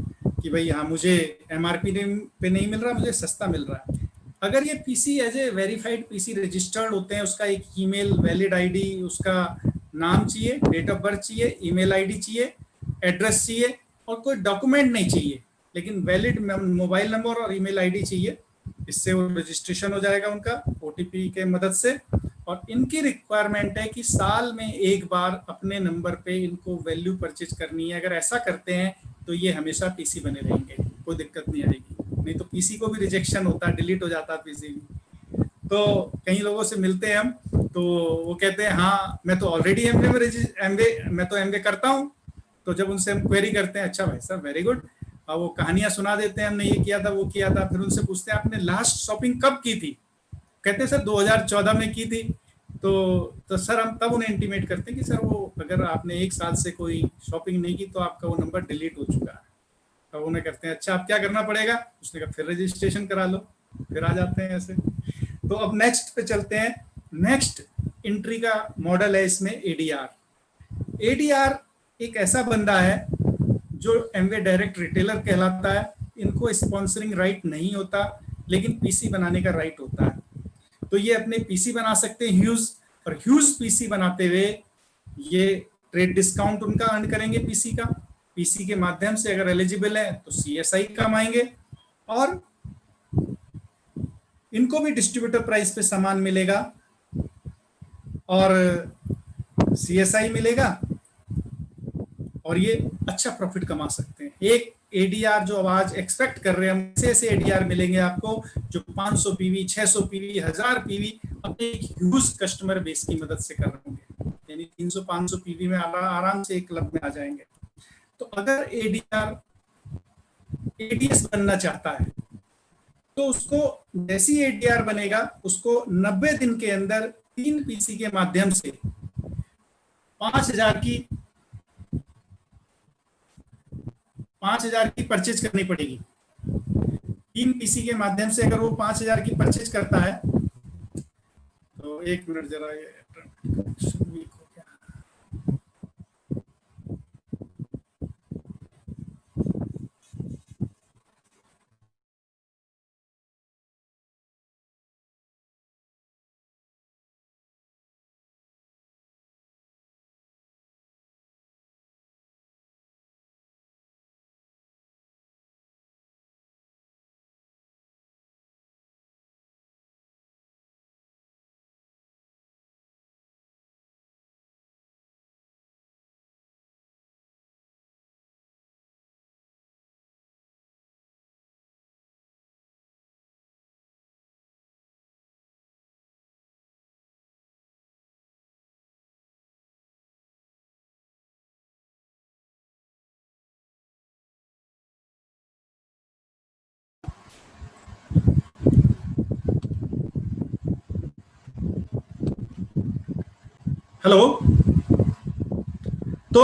कि भाई हाँ मुझे एमआरपी पे नहीं मिल रहा, मुझे सस्ता मिल रहा है। अगर ये PC as a verified PC registered होते हैं, उसका एक ईमेल वैलिड आईडी, उसका नाम चाहिए, डेट ऑफ बर्थ चाहिए, ईमेल आईडी चाहिए, एड्रेस चाहिए और कोई डॉक्यूमेंट नहीं चाहिए, लेकिन वैलिड मोबाइल नंबर और ईमेल आईडी चाहिए। इससे वो रजिस्ट्रेशन हो जाएगा उनका ओटीपी के मदद से। और इनकी रिक्वायरमेंट है कि साल में एक बार अपने नंबर पे इनको वैल्यू परचेज करनी है। अगर ऐसा करते हैं तो ये हमेशा पीसी बने रहेंगे, कोई दिक्कत नहीं आएगी। नहीं तो पीसी को भी रिजेक्शन होता है, डिलीट हो जाता है पीसी भी। तो कई लोगों से मिलते हैं हम, तो वो कहते हैं हाँ मैं तो ऑलरेडी एमवे करता हूँ। तो जब उनसे हम क्वेरी करते हैं, अच्छा भाई साहब वेरी गुड, और वो कहानियां सुना देते हैं, हमने ये किया था वो किया था। फिर उनसे पूछते हैं आपने लास्ट शॉपिंग कब की थी? कहते हैं सर 2014 में की थी। तो सर हम तब उन्हें इंटीमेट करते हैं कि सर वो अगर आपने 1 साल से कोई शॉपिंग नहीं की तो आपका वो नंबर डिलीट हो चुका है। तो उन्हें करते हैं अच्छा अब क्या करना पड़ेगा? उसने कहा फिर रजिस्ट्रेशन करा लो। फिर आ जाते हैं ऐसे। तो अब नेक्स्ट पे चलते हैं। नेक्स्ट एंट्री का मॉडल है इसमें एडीआर। एडीआर एक ऐसा बंदा है जो एमवे डायरेक्ट रिटेलर कहलाता है। इनको स्पॉन्सरिंग राइट नहीं होता, लेकिन पीसी बनाने का राइट होता है। तो ये अपने पीसी बना सकते हैं ह्यूज, और ह्यूज पीसी बनाते हुए ये ट्रेड डिस्काउंट उनका अर्न करेंगे पीसी का। पीसी के माध्यम से अगर एलिजिबल है तो सीएसआई कमाएंगे, और इनको भी डिस्ट्रीब्यूटर प्राइस पे सामान मिलेगा और सीएसआई मिलेगा, और ये अच्छा प्रॉफिट कमा सकते हैं। एक एडीआर जो आज एक्सपेक्ट कर रहे हैं हम, ऐसे एडीआर मिलेंगे आपको जो 500 पीवी, 600 पीवी, 1000 पीवी अपने एक ह्यूज कस्टमर बेस की मदद से कर रहे होंगे, यानी 300-500 पीवी में आराम से एक क्लब में आ जाएंगे। तो अगर एडीआर एडीएस बनना चाहता है तो उसको जैसी एडीआर बनेगा उसको 90 दिन के अंदर 3 पीसी के माध्यम से 5,000 की परचेज करनी पड़ेगी। 3 पीसी के माध्यम से अगर वो 5,000 की परचेज करता है तो 1 मिनट जरा, ये वीक हो गया। हेलो। तो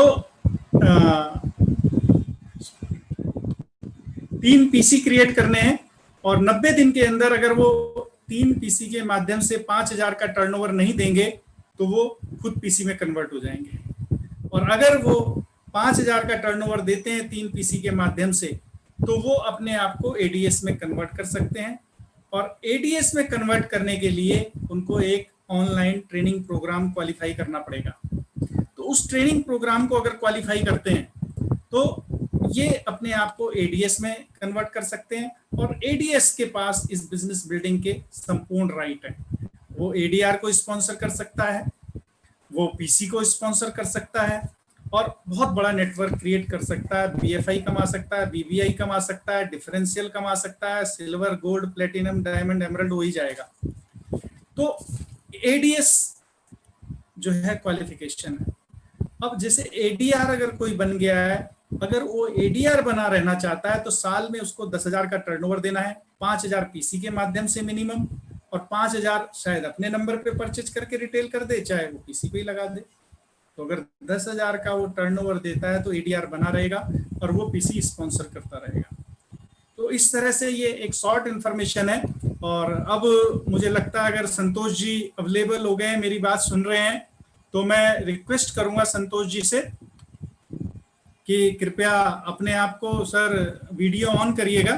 3 पीसी क्रिएट करने हैं और 90 दिन के अंदर अगर वो 3 पीसी के माध्यम से 5,000 का टर्नओवर नहीं देंगे तो वो खुद पीसी में कन्वर्ट हो जाएंगे। और अगर वो 5,000 का टर्नओवर देते हैं 3 पीसी के माध्यम से तो वो अपने आप को एडीएस में कन्वर्ट कर सकते हैं। और एडीएस में कन्वर्ट करने के लिए उनको एक ऑनलाइन ट्रेनिंग प्रोग्राम क्वालिफाई करना पड़ेगा। तो उस ट्रेनिंग प्रोग्राम को अगर क्वालिफाई करते हैं तो ये अपने आप को एडीएस में कन्वर्ट कर सकते हैं। और एडीएस के पास इस बिजनेस बिल्डिंग के संपूर्ण राइट है। वो एडीआर को स्पॉन्सर कर सकता है, वो पीसी को स्पॉन्सर कर सकता है और बहुत बड़ा नेटवर्क क्रिएट कर सकता है। बीएफआई कमा सकता है, बीबीआई कमा सकता है, डिफरेंशियल कमा सकता है, silver, gold, platinum, diamond, emerald हो ही जाएगा। तो एडीएस जो है क्वालिफिकेशन है। अब जैसे एडीआर अगर कोई बन गया है, अगर वो एडीआर बना रहना चाहता है तो साल में उसको 10,000 का टर्नओवर देना है, 5,000 पीसी के माध्यम से मिनिमम, और 5,000 शायद अपने नंबर पे परचेज करके रिटेल कर दे, चाहे वो पीसी पे ही लगा दे। तो अगर 10,000 का वो टर्नओवर देता है तो एडीआर बना रहेगा और वो पीसी स्पॉन्सर करता रहेगा। तो इस तरह से ये एक शॉर्ट इंफॉर्मेशन है। और अब मुझे लगता है अगर संतोष जी अवेलेबल हो गए हैं, मेरी बात सुन रहे हैं, तो मैं रिक्वेस्ट करूंगा संतोष जी से कि कृपया अपने आप को सर वीडियो ऑन करिएगा